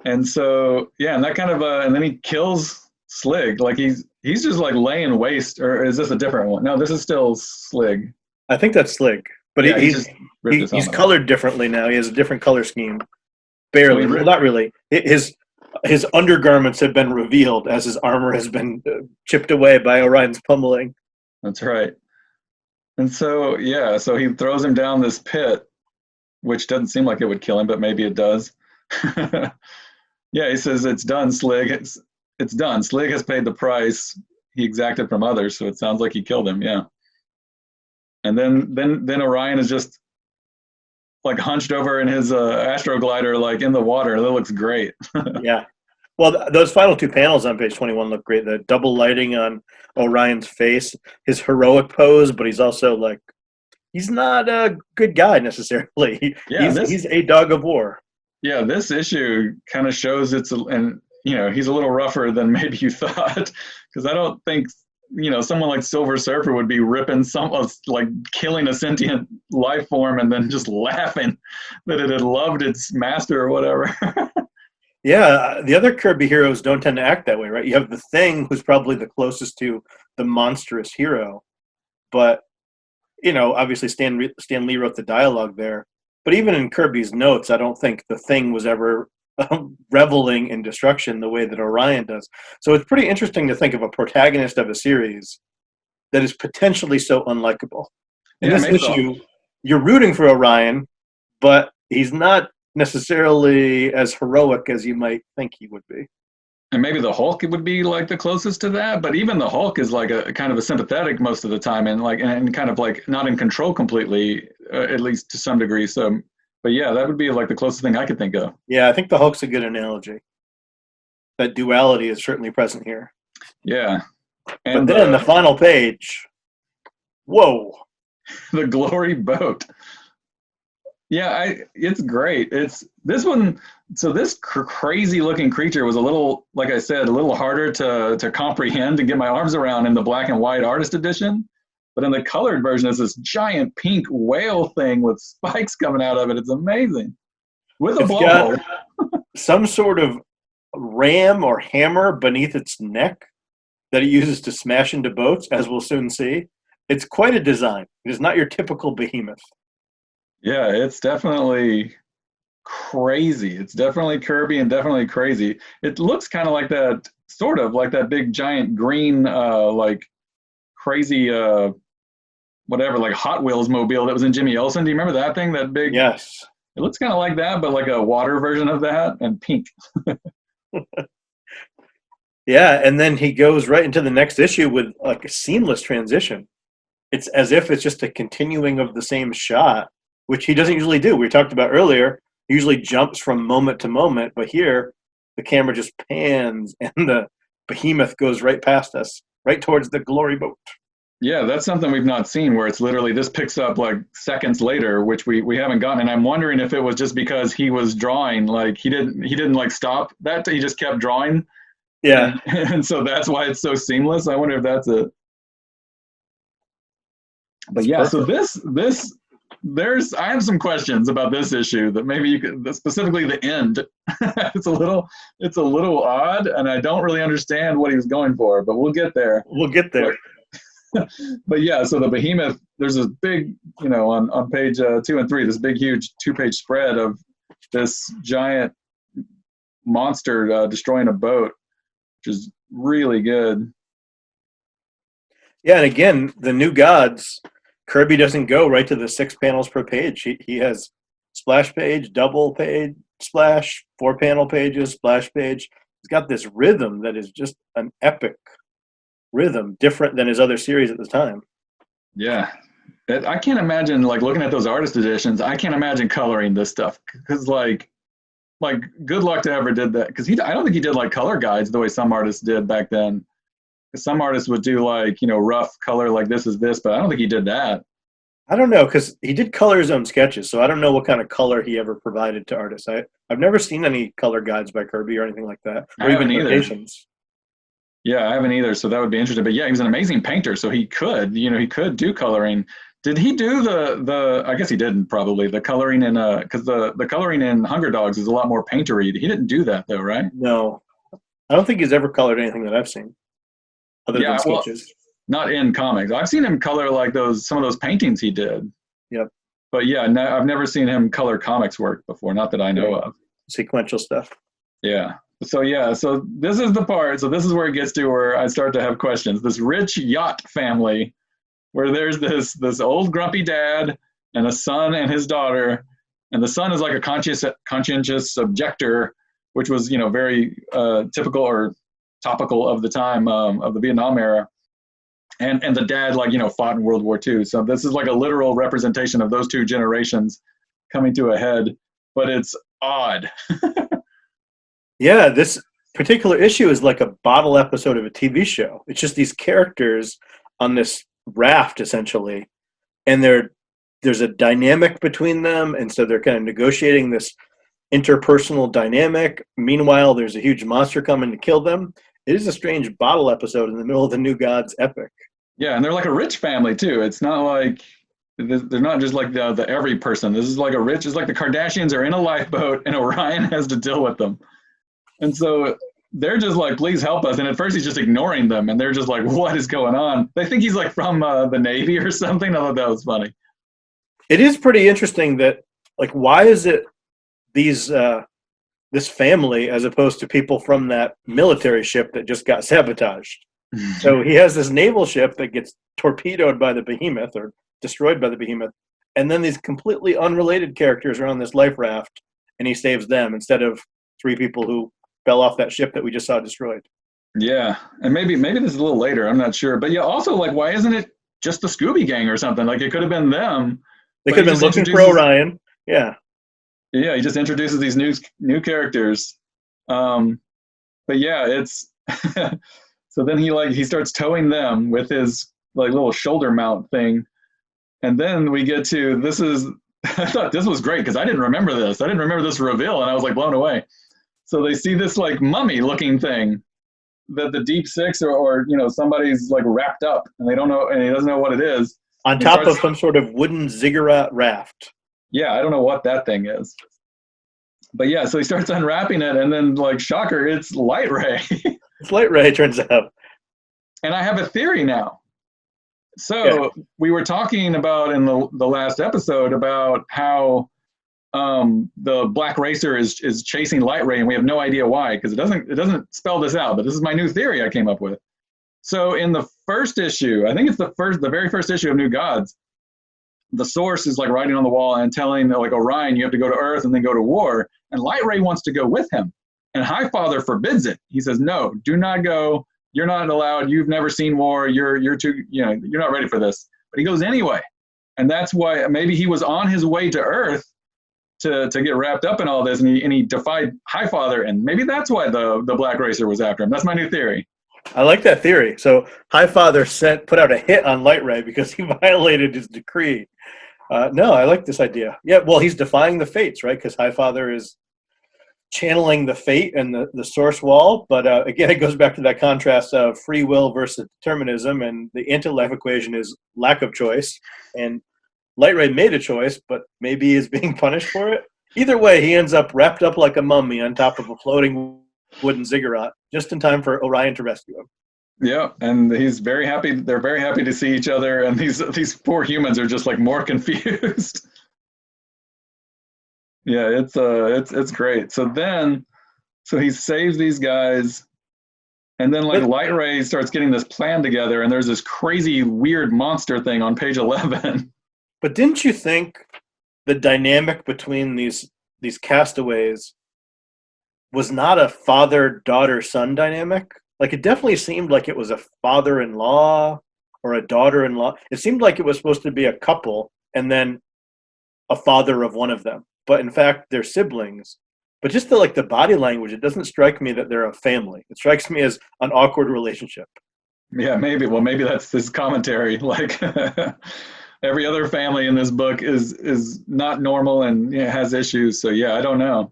And so yeah, and that kind of and then he kills Slig. Like he's just like laying waste. Or is this a different one? No, this is still Slig. I think that's Slig, but Yeah, he's colored differently now. He has a different color scheme. Barely, well, not really. His undergarments have been revealed as his armor has been chipped away by Orion's pummeling. That's right. And so yeah, so he throws him down this pit, which doesn't seem like it would kill him, but maybe it does. Yeah, he says it's done, Slig. It's done. Slig has paid the price he exacted from others, so it sounds like he killed him. Yeah. And then Orion is just like hunched over in his astroglider, like in the water. That looks great. Yeah. Well, those final two panels on page 21 look great. The double lighting on Orion's face, his heroic pose, but he's also like, he's not a good guy necessarily. Yeah, he's a dog of war. Yeah, this issue kind of shows he's a little rougher than maybe you thought, because I don't think someone like Silver Surfer would be ripping like killing a sentient life form and then just laughing that it had loved its master or whatever. Yeah, the other Kirby heroes don't tend to act that way, right? You have the Thing, who's probably the closest to the monstrous hero, but obviously Stan Lee wrote the dialogue there. But even in Kirby's notes, I don't think the Thing was ever reveling in destruction the way that Orion does. So it's pretty interesting to think of a protagonist of a series that is potentially so unlikable. In this issue, you're rooting for Orion, but he's not necessarily as heroic as you might think he would be. And maybe the Hulk would be like the closest to that, but even the Hulk is like a kind of a sympathetic most of the time, and kind of like not in control completely, at least to some degree. So, but yeah, that would be like the closest thing I could think of. Yeah, I think the Hulk's a good analogy. That duality is certainly present here. Yeah, and but then the final page, whoa, the glory boat. Yeah, it's great. It's this one. So this crazy looking creature was a little, like I said, a little harder to comprehend and get my arms around in the black and white artist edition. But in the colored version, it's this giant pink whale thing with spikes coming out of it. It's amazing. With a blowhole. Some sort of ram or hammer beneath its neck that it uses to smash into boats, as we'll soon see. It's quite a design. It is not your typical behemoth. Yeah, it's definitely crazy. It's definitely Kirby and definitely crazy. It looks kind of like that, sort of like that big giant green, like crazy, whatever, like Hot Wheels mobile that was in Jimmy Olsen. Do you remember that thing? That big? Yes. It looks kind of like that, but like a water version of that and pink. Yeah, and then he goes right into the next issue with like a seamless transition. It's as if it's just a continuing of the same shot, which he doesn't usually do. We talked about earlier, he usually jumps from moment to moment, but here the camera just pans and the behemoth goes right past us, right towards the glory boat. Yeah, that's something we've not seen, where it's literally, this picks up like seconds later, which we haven't gotten. And I'm wondering if it was just because he was drawing, like he didn't like stop that, he just kept drawing. Yeah. And so that's why it's so seamless. I wonder if that's it. But yeah, so I have some questions about this issue that maybe you could, specifically the end. It's a little odd, and I don't really understand what he was going for, but we'll get there. But yeah, so the behemoth, there's this big, on page 2 and 3, this big, huge 2-page spread of this giant monster destroying a boat, which is really good. Yeah, and again, the New Gods, Kirby doesn't go right to the 6 panels per page. He has splash page, double page, splash, 4-panel pages, splash page. He's got this rhythm that is just an epic rhythm, different than his other series at the time. Yeah. I can't imagine, like, looking at those artist editions, I can't imagine coloring this stuff. Because, like good luck to whoever did that. Because I don't think he did, like, color guides the way some artists did back then. Some artists would do like, rough color like this is this, but I don't think he did that. I don't know, because he did color his own sketches, so I don't know what kind of color he ever provided to artists. I've never seen any color guides by Kirby or anything like that. I haven't either. Yeah, I haven't either, so that would be interesting. But yeah, he was an amazing painter, so he could do coloring. Did he do the I guess he didn't probably, the coloring in because the coloring in Hunger Dogs is a lot more paintery. He didn't do that though, right? No. I don't think he's ever colored anything that I've seen. Other than sketches. Not in comics. I've seen him color like some of those paintings he did. Yep. But yeah, I've never seen him color comics work before, not that I know of. Sequential stuff. Yeah. So this is the part. So this is where it gets to where I start to have questions. This rich yacht family, where there's this old grumpy dad and a son and his daughter, and the son is like a conscientious objector, which was very typical or topical of the time of the Vietnam era, and the dad fought in World War II. So this is like a literal representation of those two generations coming to a head, but it's odd. Yeah, this particular issue is like a bottle episode of a TV show. It's just these characters on this raft, essentially, and there's a dynamic between them, and so they're kind of negotiating this interpersonal dynamic. Meanwhile, there's a huge monster coming to kill them. It is a strange bottle episode in the middle of the New Gods epic. Yeah, and they're like a rich family, too. It's not like they're not just like the every person. This is like it's like the Kardashians are in a lifeboat and Orion has to deal with them. And so they're just like, please help us. And at first he's just ignoring them. And they're just like, what is going on? They think he's like from the Navy or something. I thought that was funny. It is pretty interesting that, like, why is it this family as opposed to people from that military ship that just got sabotaged? So he has this naval ship that gets torpedoed by the Behemoth or destroyed by the Behemoth. And then these completely unrelated characters are on this life raft and he saves them instead of three people who fell off that ship that we just saw destroyed. Yeah, and maybe this is a little later. I'm not sure, but yeah. Also, like, why isn't it just the Scooby Gang or something? Like, it could have been them. They could have been looking for Orion. Yeah. Yeah, he just introduces these new characters. But yeah, it's so then he starts towing them with his like little shoulder mount thing, and then we get to this is. I thought this was great because I didn't remember this. I didn't remember this reveal, and I was like blown away. So they see this like mummy-looking thing that the Deep Six or somebody's like wrapped up, and they don't know, and he doesn't know what it is. On top of some sort of wooden ziggurat raft. Yeah, I don't know what that thing is. But yeah, so he starts unwrapping it, and then like shocker, it's Lightray. It's Lightray, turns out. And I have a theory now. So we were talking about in the last episode about how the Black Racer is chasing Lightray, and we have no idea why because it doesn't spell this out. But this is my new theory I came up with. So in the first issue, I think it's the very first issue of New Gods, the Source is like writing on the wall and telling like Orion, you have to go to Earth and then go to war, and Lightray wants to go with him, and Highfather forbids it. He says, no, do not go. You're not allowed. You've never seen war. You're too, you're not ready for this. But he goes anyway. And that's why maybe he was on his way to Earth to get wrapped up in all this, and he defied Highfather, and maybe that's why the Black Racer was after him. That's my new theory. I like that theory. So Highfather put out a hit on Lightray because he violated his decree. No, I like this idea. Yeah, well, he's defying the fates, right? Because Highfather is channeling the fate and the source wall, but again, it goes back to that contrast of free will versus determinism, and the anti-life equation is lack of choice, and Lightray made a choice, but maybe he is being punished for it. Either way, he ends up wrapped up like a mummy on top of a floating wooden ziggurat, just in time for Orion to rescue him. Yeah, and he's very happy. They're very happy to see each other, and these poor humans are just like more confused. Yeah, it's great. So he saves these guys, and then like Lightray starts getting this plan together, and there's this crazy weird monster thing on page 11. But didn't you think the dynamic between these castaways was not a father-daughter-son dynamic? Like, it definitely seemed like it was a father-in-law or a daughter-in-law. It seemed like it was supposed to be a couple and then a father of one of them. But in fact, they're siblings. But just the body language, it doesn't strike me that they're a family. It strikes me as an awkward relationship. Yeah, maybe. Well, maybe that's his commentary. Like every other family in this book is not normal and has issues. So yeah, I don't know.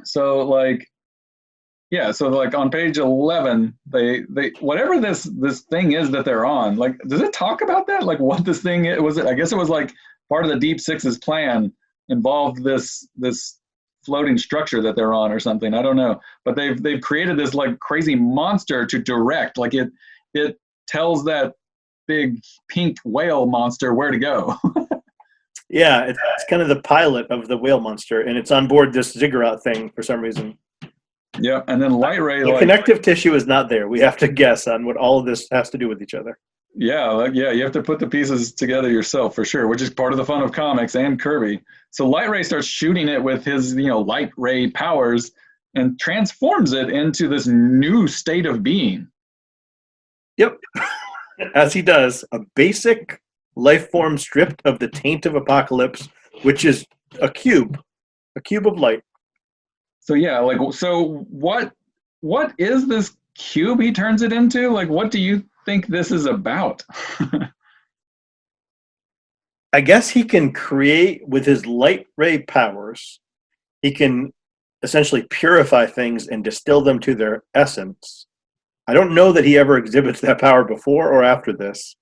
So like, yeah, so like on page 11, they whatever this thing is that they're on, like, does it talk about that? Like what this thing is? Was it? I guess it was like part of the Deep Six's plan involved this floating structure that they're on or something. I don't know, but they've created this like crazy monster to direct. Like it tells that big pink whale monster where to go. Yeah, it's kind of the pilot of the whale monster, and it's on board this ziggurat thing for some reason. Yeah, and then Lightray, The like, connective tissue is not there. We have to guess on what all of this has to do with each other. yeah, like, yeah, you have to put the pieces together yourself for sure, which is part of the fun of comics and Kirby. So Lightray starts shooting it with his, light ray powers and transforms it into this new state of being. Yep, as he does, a basic life form stripped of the taint of apocalypse, which is a cube of light. So yeah, like, so what is this cube he turns it into? Like, what do you think this is about? I guess he can create with his light ray powers. He can essentially purify things and distill them to their essence. I don't know that he ever exhibits that power before or after this,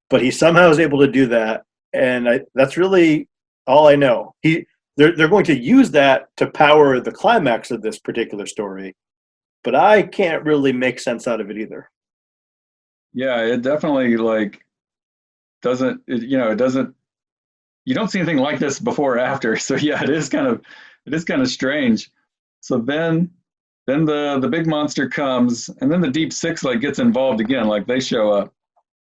but he somehow is able to do that, and that's really all I know. They're going to use that to power the climax of this particular story, but I can't really make sense out of it either. Yeah, it definitely like doesn't. It doesn't. You don't see anything like this before or after. So yeah, it is kind of strange. So then the big monster comes, and then the Deep Six like gets involved again. Like they show up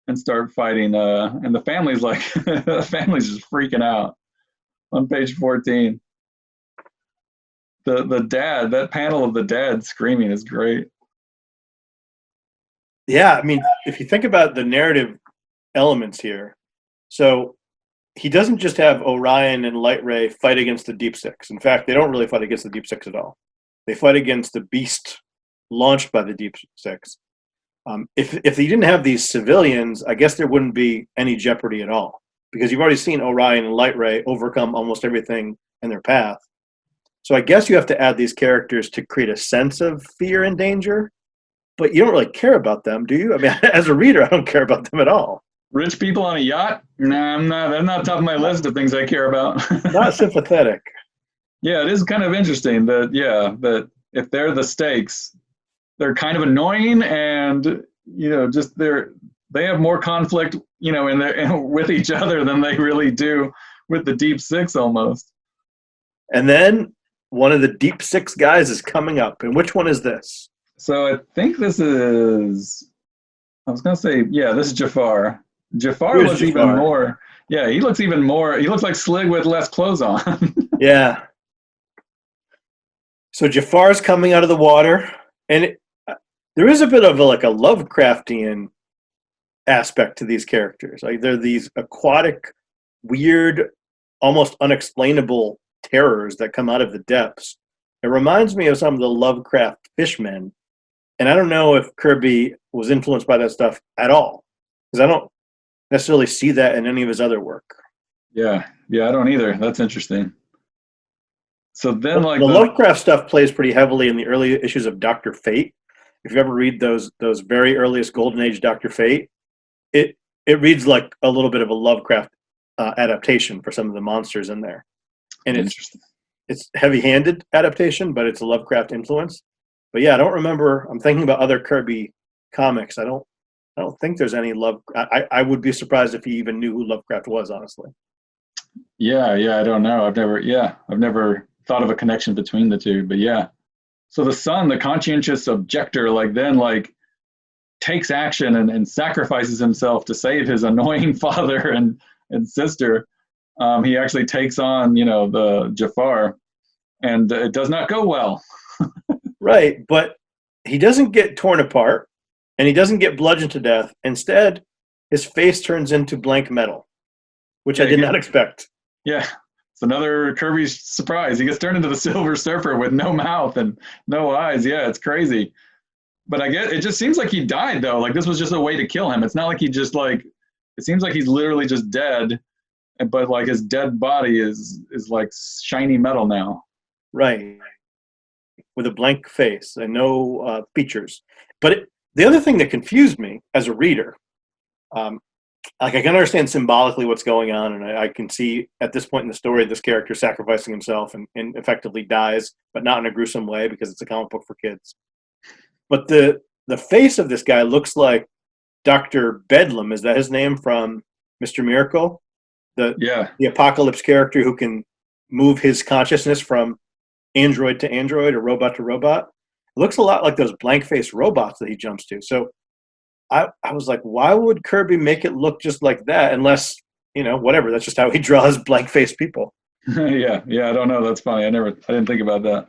and start fighting, and the family's like the family's just freaking out. On page 14, the dad, that panel of the dad screaming is great. Yeah, I mean, if you think about the narrative elements here, so he doesn't just have Orion and Lightray fight against the Deep Six. In fact, they don't really fight against the Deep Six at all. They fight against the beast launched by the Deep Six. If he didn't have these civilians, I guess there wouldn't be any jeopardy at all, because you've already seen Orion and Lightray overcome almost everything in their path. So I guess you have to add these characters to create a sense of fear and danger, but you don't really care about them, do you? I mean, as a reader, I don't care about them at all. Rich people on a yacht? Nah, I'm not. They're not top of my list of things I care about. Not sympathetic. Yeah, it is kind of interesting that if they're the stakes, they're kind of annoying, and just they have more conflict, with each other than they really do with the Deep Six almost. And then one of the Deep Six guys is coming up, and which one is this? So I think this is. I was gonna say, yeah, this is Jafar. Jafar looks even more. Yeah, he looks even more. He looks like Slig with less clothes on. Yeah. So Jafar's coming out of the water, and there is a bit of a Lovecraftian aspect to these characters. Like they're these aquatic, weird, almost unexplainable terrors that come out of the depths. It reminds me of some of the Lovecraft fishmen, and I don't know if Kirby was influenced by that stuff at all, because I don't necessarily see that in any of his other work. Yeah, I don't either. That's interesting. So then, the Lovecraft stuff plays pretty heavily in the early issues of Dr. Fate. If you ever read those very earliest Golden Age Dr. Fate, it reads like a little bit of a Lovecraft adaptation for some of the monsters in there, and it's heavy-handed adaptation, but it's a Lovecraft influence. But yeah, I don't remember. I'm thinking about other Kirby comics. I don't think there's any I would be surprised if he even knew who Lovecraft was, honestly. Yeah, I don't know. I've never thought of a connection between the two, but yeah. So the son, the conscientious objector, takes action and sacrifices himself to save his annoying father and sister. He actually takes on, the Jafar, and it does not go well. Right, but he doesn't get torn apart, and he doesn't get bludgeoned to death. Instead, his face turns into blank metal, which I did not expect. Yeah, it's another Kirby's surprise. He gets turned into the Silver Surfer with no mouth and no eyes. Yeah, it's crazy. But I guess it just seems like he died though. Like this was just a way to kill him. It's not like he just like. It seems like he's literally just dead, but like his dead body is like shiny metal now. Right. With a blank face and no features. But the other thing that confused me as a reader, like I can understand symbolically what's going on, and I can see at this point in the story this character sacrificing himself and effectively dies, but not in a gruesome way because it's a comic book for kids. But the face of this guy looks like Dr. Bedlam. Is that his name from Mr. Miracle? The Apocalypse character who can move his consciousness from android to android or robot to robot. It looks a lot like those blank face robots that he jumps to. So I was like, why would Kirby make it look just like that? Unless, whatever. That's just how he draws blank face people. yeah. I don't know. That's funny. I didn't think about that.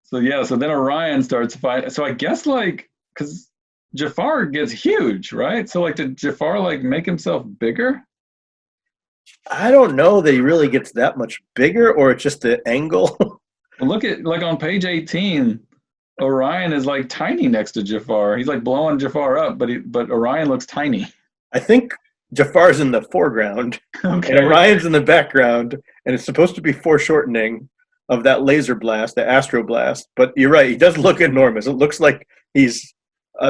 So then Orion starts fighting. So I guess because Jafar gets huge, right? So did Jafar make himself bigger? I don't know that he really gets that much bigger, or it's just the angle. Well, look at on page 18, Orion is tiny next to Jafar. He's blowing Jafar up, but Orion looks tiny. I think Jafar's in the foreground, okay, and Orion's in the background, and it's supposed to be foreshortening of that laser blast, the astro blast. But you're right, he does look enormous. It looks like he's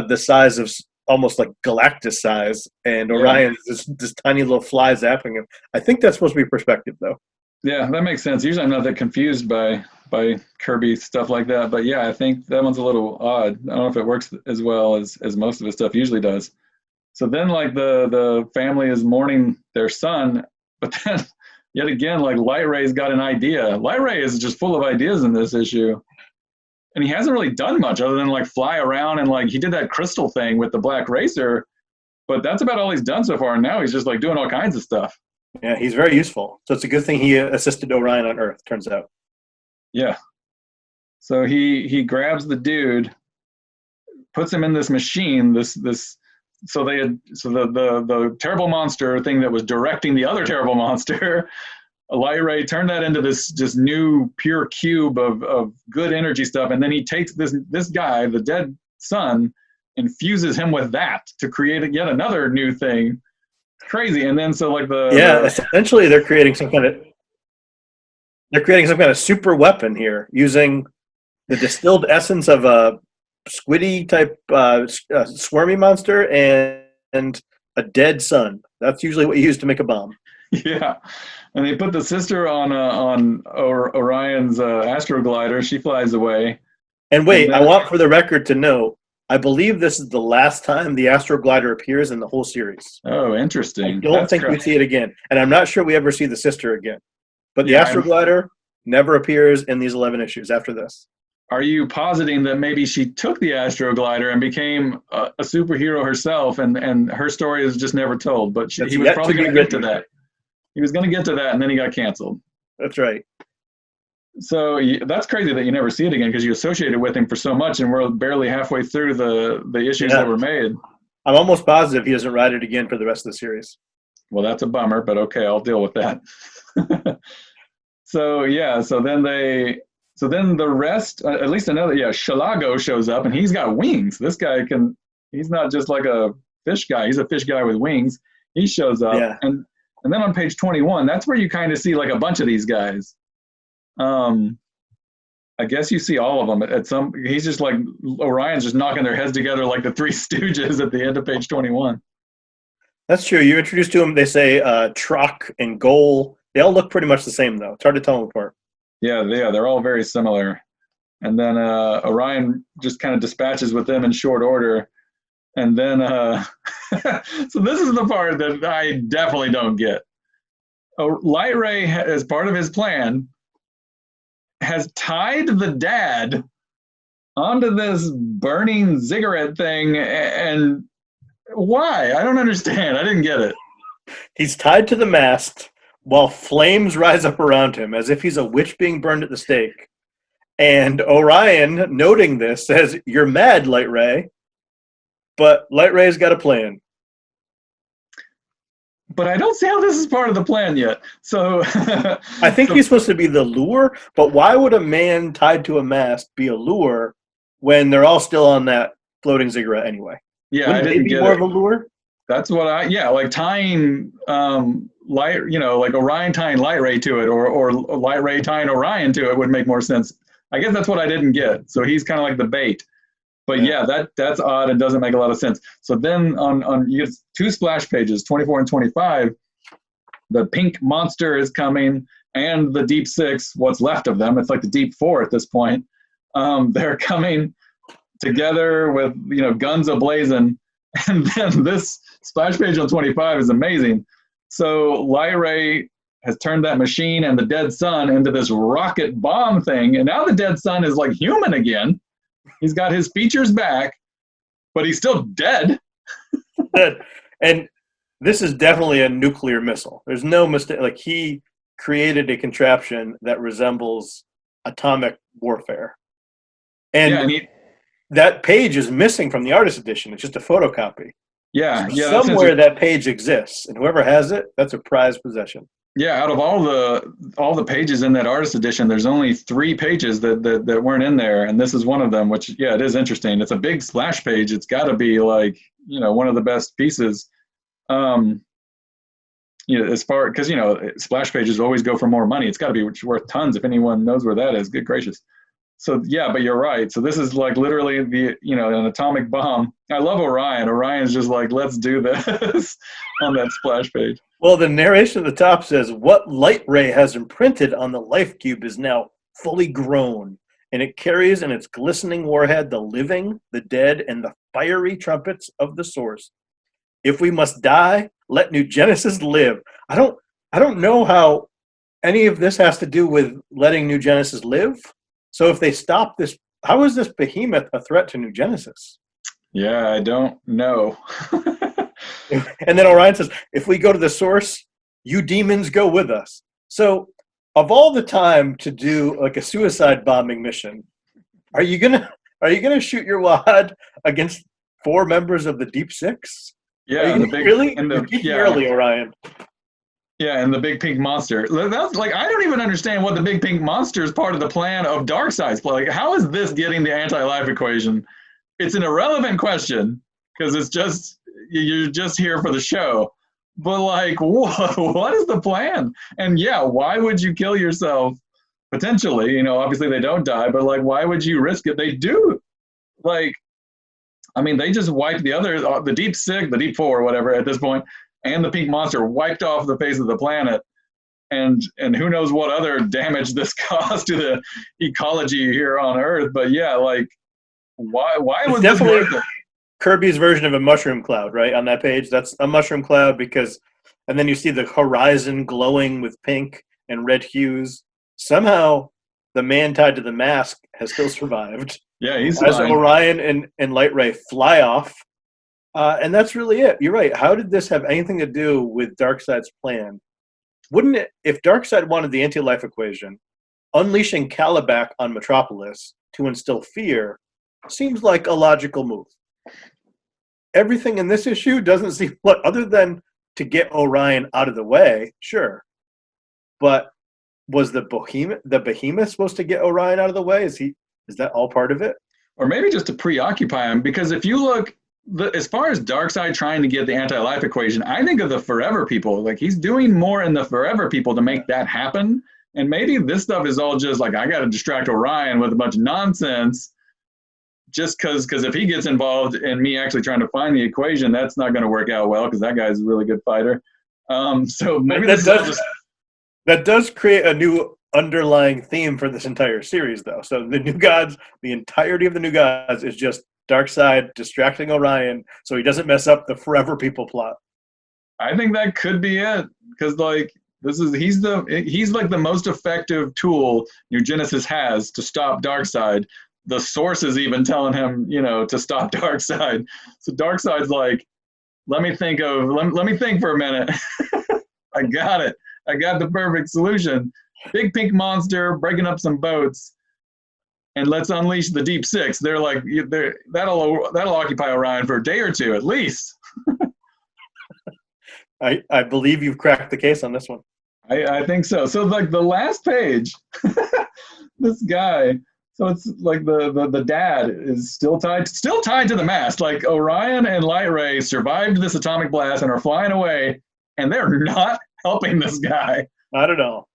the size of almost like Galactus size, and Orion is this tiny little fly zapping him. I think that's supposed to be perspective, though. Yeah, that makes sense. Usually I'm not that confused by Kirby stuff like that, but yeah, I think that one's a little odd. I don't know if it works as well as most of his stuff usually does. So then the family is mourning their son, but then yet again, Lightray's got an idea. Lightray is just full of ideas in this issue. And he hasn't really done much other than fly around and he did that crystal thing with the Black Racer, but that's about all he's done so far. And now he's just doing all kinds of stuff. Yeah, he's very useful. So it's a good thing he assisted Orion on Earth, turns out. Yeah. So he grabs the dude, puts him in this machine, so the terrible monster thing that was directing the other terrible monster, Lightray turned that into this just new pure cube of good energy stuff, and then he takes this guy, the dead son, and fuses him with that to create yet another new thing. Crazy. And then essentially they're creating some kind of super weapon here using the distilled essence of a squiddy type squirmy monster and a dead sun. That's usually what you use to make a bomb. Yeah. And they put the sister on Orion's astroglider. She flies away. And wait, I want for the record to know, I believe this is the last time the astroglider appears in the whole series. Oh, interesting. I don't think we see it again. And I'm not sure we ever see the sister again. But the astroglider never appears in these 11 issues after this. Are you positing that maybe she took the astroglider and became a superhero herself, and her story is just never told? But he was probably going to get to that. He was going to get to that, and then he got canceled. That's right. So that's crazy that you never see it again because you associated with him for so much, and we're barely halfway through the issues that were made. I'm almost positive he doesn't write it again for the rest of the series. Well, that's a bummer, but okay, I'll deal with that. So then the rest, at least Shalago shows up, and he's got wings. This guy he's not just like a fish guy. He's a fish guy with wings. He shows up, and then on page 21, that's where you kind of see a bunch of these guys. I guess you see all of them he's just Orion's just knocking their heads together like the Three Stooges at the end of page 21. That's true. You're introduced to them. They say truck and goal. They all look pretty much the same, though. It's hard to tell them apart. Yeah, they're all very similar. And then Orion just kind of dispatches with them in short order. And then, so this is the part that I definitely don't get. Lightray, as part of his plan, has tied the dad onto this burning cigarette thing, and why? I don't understand. I didn't get it. He's tied to the mast while flames rise up around him as if he's a witch being burned at the stake. And Orion, noting this, says, "You're mad, Lightray." But Lightray's got a plan. But I don't see how this is part of the plan yet. So I think he's supposed to be the lure, but why would a man tied to a mast be a lure when they're all still on that floating ziggurat anyway. Yeah, Wouldn't I they didn't be get more it. of a lure? That's what like tying light, like Orion tying Lightray to it, or Lightray tying Orion to it would make more sense. I guess that's what I didn't get. So he's kind of like the bait. But yeah, that's odd and doesn't make a lot of sense. So then on you get 2 splash pages, 24 and 25, the pink monster is coming, and the deep 6, what's left of them, it's like the deep 4 at this point. They're coming together with guns ablazing, and then this splash page on 25 is amazing. So Lightray has turned that machine and the dead sun into this rocket bomb thing, and now the dead sun is like human again. He's got his features back, but he's still dead. And this is definitely a nuclear missile. There's no mistake. Like, he created a contraption that resembles atomic warfare. And, that page is missing from the artist edition. It's just a photocopy. Yeah. Somewhere that page exists, and whoever has it, that's a prized possession. Yeah, out of all the pages in that artist edition, there's only 3 pages that weren't in there, and this is one of them. Which, yeah, it is interesting. It's a big splash page. It's got to be like one of the best pieces. As far because splash pages always go for more money. It's got to be worth tons. If anyone knows where that is, good gracious. So yeah, but you're right. So this is like literally an atomic bomb. I love Orion. Orion's just like, let's do this on that splash page. Well, the narration at the top says, "What Lightray has imprinted on the life cube is now fully grown, and it carries in its glistening warhead the living, the dead, and the fiery trumpets of the source. If we must die, let New Genesis live." I don't know how any of this has to do with letting New Genesis live. So if they stop this, how is this behemoth a threat to New Genesis? Yeah, I don't know. And then Orion says, "If we go to the source, you demons go with us." So of all the time to do like a suicide bombing mission, are you gonna shoot your wad against 4 members of the Deep 6? Yeah, really? Early, Orion. Yeah, and the big pink monster. That's like, I don't even understand what the big pink monster is part of the plan of Darkseid's plan. Like, how is this getting the anti-life equation? It's an irrelevant question because it's just you're just here for the show. But like, what is the plan? And yeah, why would you kill yourself? Potentially, obviously they don't die, but like, why would you risk it? They do. Like, I mean, they just wiped the deep 6, the deep 4, or whatever at this point, and the pink monster wiped off the face of the planet. And who knows what other damage this caused to the ecology here on Earth. But yeah, like, why was this worth it? Kirby's version of a mushroom cloud, right? On that page, that's a mushroom cloud and then you see the horizon glowing with pink and red hues. Somehow, the man tied to the mask has still survived. Yeah, he's as fine. Orion and Lightray fly off, and that's really it. You're right. How did this have anything to do with Darkseid's plan? Wouldn't it, if Darkseid wanted the anti-life equation, unleashing Calabac on Metropolis to instill fear seems like a logical move. Everything in this issue doesn't seem other than to get Orion out of the way, sure. But was the behemoth supposed to get Orion out of the way? Is that all part of it? Or maybe just to preoccupy him, because if you look, as far as Darkseid trying to get the anti-life equation, I think of the Forever People. Like, he's doing more in the Forever People to make that happen. And maybe this stuff is all just like, I got to distract Orion with a bunch of nonsense. Just because if he gets involved in me actually trying to find the equation, that's not going to work out well because that guy's a really good fighter. So maybe that does create a new underlying theme for this entire series, though. So the New Gods, the entirety of the New Gods is just Darkseid distracting Orion so he doesn't mess up the Forever People plot. I think that could be it, because like he's like the most effective tool New Genesis has to stop Darkseid. The source is even telling him, to stop Darkseid. So Darkseid's like, let me think for a minute. I got it. I got the perfect solution. Big pink monster breaking up some boats, and let's unleash the Deep 6. They're like, that'll occupy Orion for a day or two at least. I believe you've cracked the case on this one. I think so. So like the last page, this guy So it's like the dad is still tied to the mast. Like Orion and Lightray survived this atomic blast and are flying away, and they're not helping this guy. Not at all.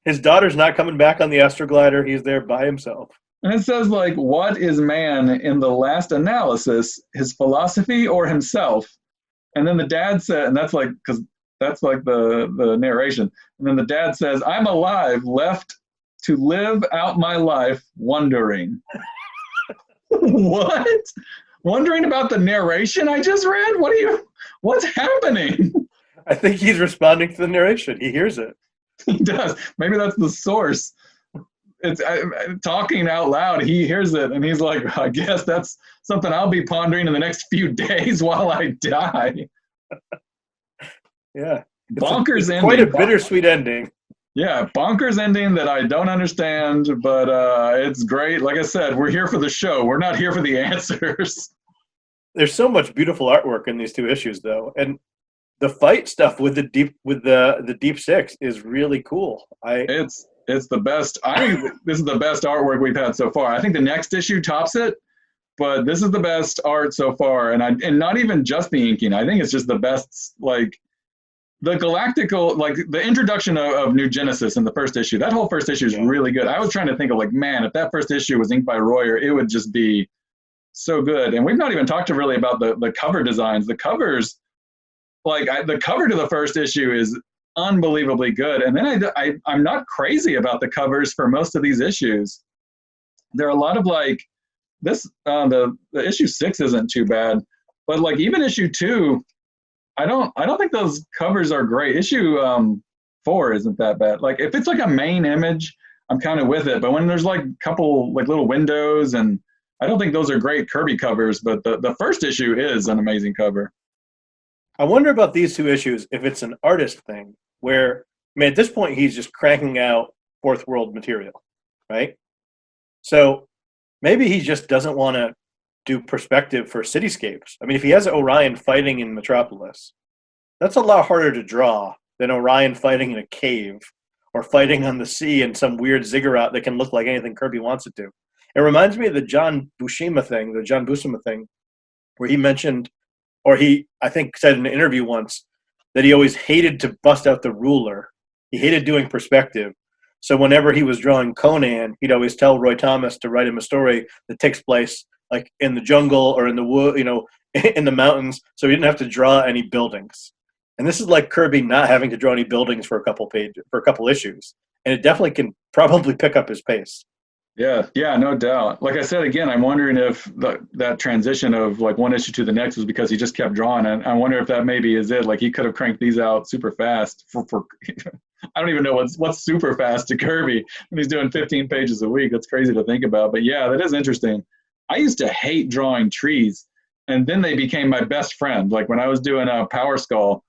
His daughter's not coming back on the astroglider. He's there by himself. And it says, like, what is man in the last analysis, his philosophy or himself? And then the dad said, and that's like, because that's like the narration. And then the dad says, I'm alive, left to live out my life wondering. What? Wondering about the narration I just read? What's happening? I think he's responding to the narration. He hears it. He does. Maybe that's the source. It's talking out loud. He hears it, and he's like, I guess that's something I'll be pondering in the next few days while I die. Yeah. Bonkers ending. Quite a bittersweet ending. Yeah, bonkers ending that I don't understand, but it's great. Like I said, we're here for the show. We're not here for the answers. There's so much beautiful artwork in these two issues, though, and the fight stuff with the deep six is really cool. It's the best. I think this is the best artwork we've had so far. I think the next issue tops it, but this is the best art so far, and not even just the inking. I think it's just the best. Like the galactical, like the introduction of New Genesis in the first issue. That whole first issue is really good. I was trying to think of like, man, if that first issue was inked by Royer, it would just be so good. And we've not even talked really about the cover designs. The covers. The cover to the first issue is unbelievably good. And then I'm not crazy about the covers for most of these issues. There are a lot of like this, the issue 6 isn't too bad, but like even issue 2, I don't think those covers are great. Issue 4 isn't that bad. Like if it's like a main image, I'm kind of with it. But when there's like a couple like little windows, and I don't think those are great Kirby covers, but the first issue is an amazing cover. I wonder about these two issues, if it's an artist thing where, I mean, at this point, he's just cranking out fourth world material, right? So maybe he just doesn't want to do perspective for cityscapes. I mean, if he has Orion fighting in Metropolis, that's a lot harder to draw than Orion fighting in a cave or fighting on the sea in some weird ziggurat that can look like anything Kirby wants it to. It reminds me of the John Buscema thing, where he mentioned, or he, I think, said in an interview once that he always hated to bust out the ruler. He hated doing perspective. So whenever he was drawing Conan, he'd always tell Roy Thomas to write him a story that takes place like in the jungle or in the wood, in the mountains, so he didn't have to draw any buildings. And this is like Kirby not having to draw any buildings for a couple issues. And it definitely can probably pick up his pace. Yeah, no doubt. Like I said, again, I'm wondering if that transition of like one issue to the next was because he just kept drawing. And I wonder if that maybe is it. Like he could have cranked these out super fast for I don't even know what's super fast to Kirby when he's doing 15 pages a week. That's crazy to think about. But yeah, that is interesting. I used to hate drawing trees, and then they became my best friend. Like when I was doing a Power Skull,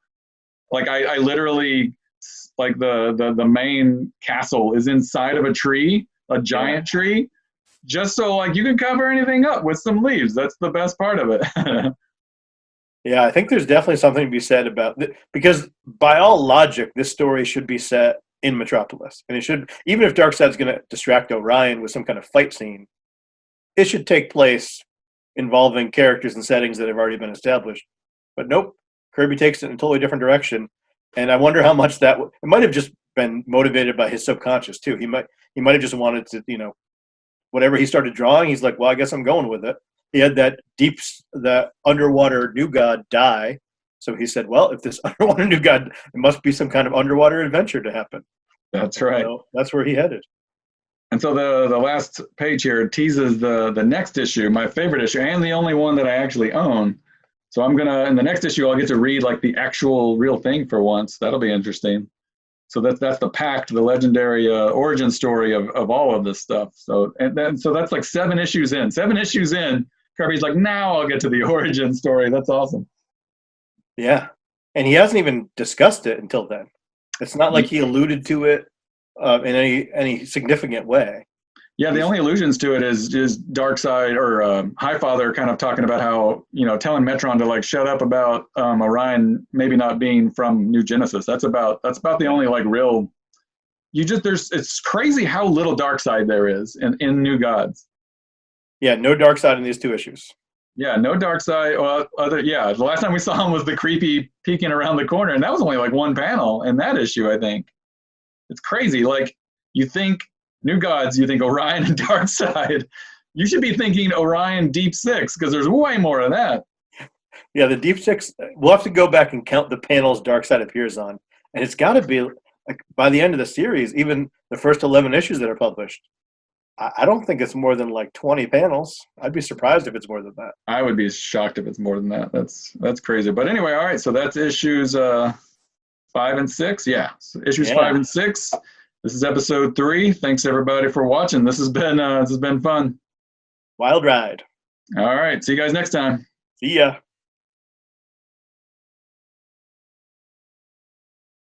like I literally, like the main castle is inside of a tree, a giant tree, just so like you can cover anything up with some leaves. That's the best part of it. Yeah, I think there's definitely something to be said about because by all logic, this story should be set in Metropolis, and it should, even if Darkseid's going to distract Orion with some kind of fight scene, it should take place involving characters and settings that have already been established. But nope, Kirby takes it in a totally different direction, and I wonder how much it might have just been motivated by his subconscious too. He might have just wanted to, whatever he started drawing, he's like, well, I guess I'm going with it. He had the underwater new god die. So he said, well, if this underwater new god, it must be some kind of underwater adventure to happen. That's right. So that's where he headed. And so the last page here teases the next issue, my favorite issue, and the only one that I actually own. So I'm going to, in the next issue, I'll get to read like the actual real thing for once. That'll be interesting. So that's the Pact, the legendary origin story of all of this stuff. So so that's like 7 issues in. 7 issues in, Kirby's like, now I'll get to the origin story. That's awesome. Yeah, and he hasn't even discussed it until then. It's not like he alluded to it in any significant way. Yeah, the only allusions to it is Darkseid or Highfather kind of talking about how, telling Metron to like shut up about Orion maybe not being from New Genesis. That's about the only like real, it's crazy how little Darkseid there is in New Gods. Yeah, no Darkseid in these 2 issues. Yeah, no Darkseid. Well, the last time we saw him was the creepy peeking around the corner, and that was only like 1 panel in that issue, I think. It's crazy. Like, you think New Gods, you think Orion and Darkseid. You should be thinking Orion Deep Six, because there's way more of that. Yeah, the Deep Six, we'll have to go back and count the panels Darkseid appears on. And it's got to be, like, by the end of the series, even the first 11 issues that are published, I don't think it's more than like 20 panels. I'd be surprised if it's more than that. I would be shocked if it's more than that. That's crazy. But anyway, all right, so that's issues 5 and 6. Yeah, so issues 5 and 6. This is episode 3. Thanks, everybody, for watching. This has been fun. Wild ride. All right, see you guys next time. See ya.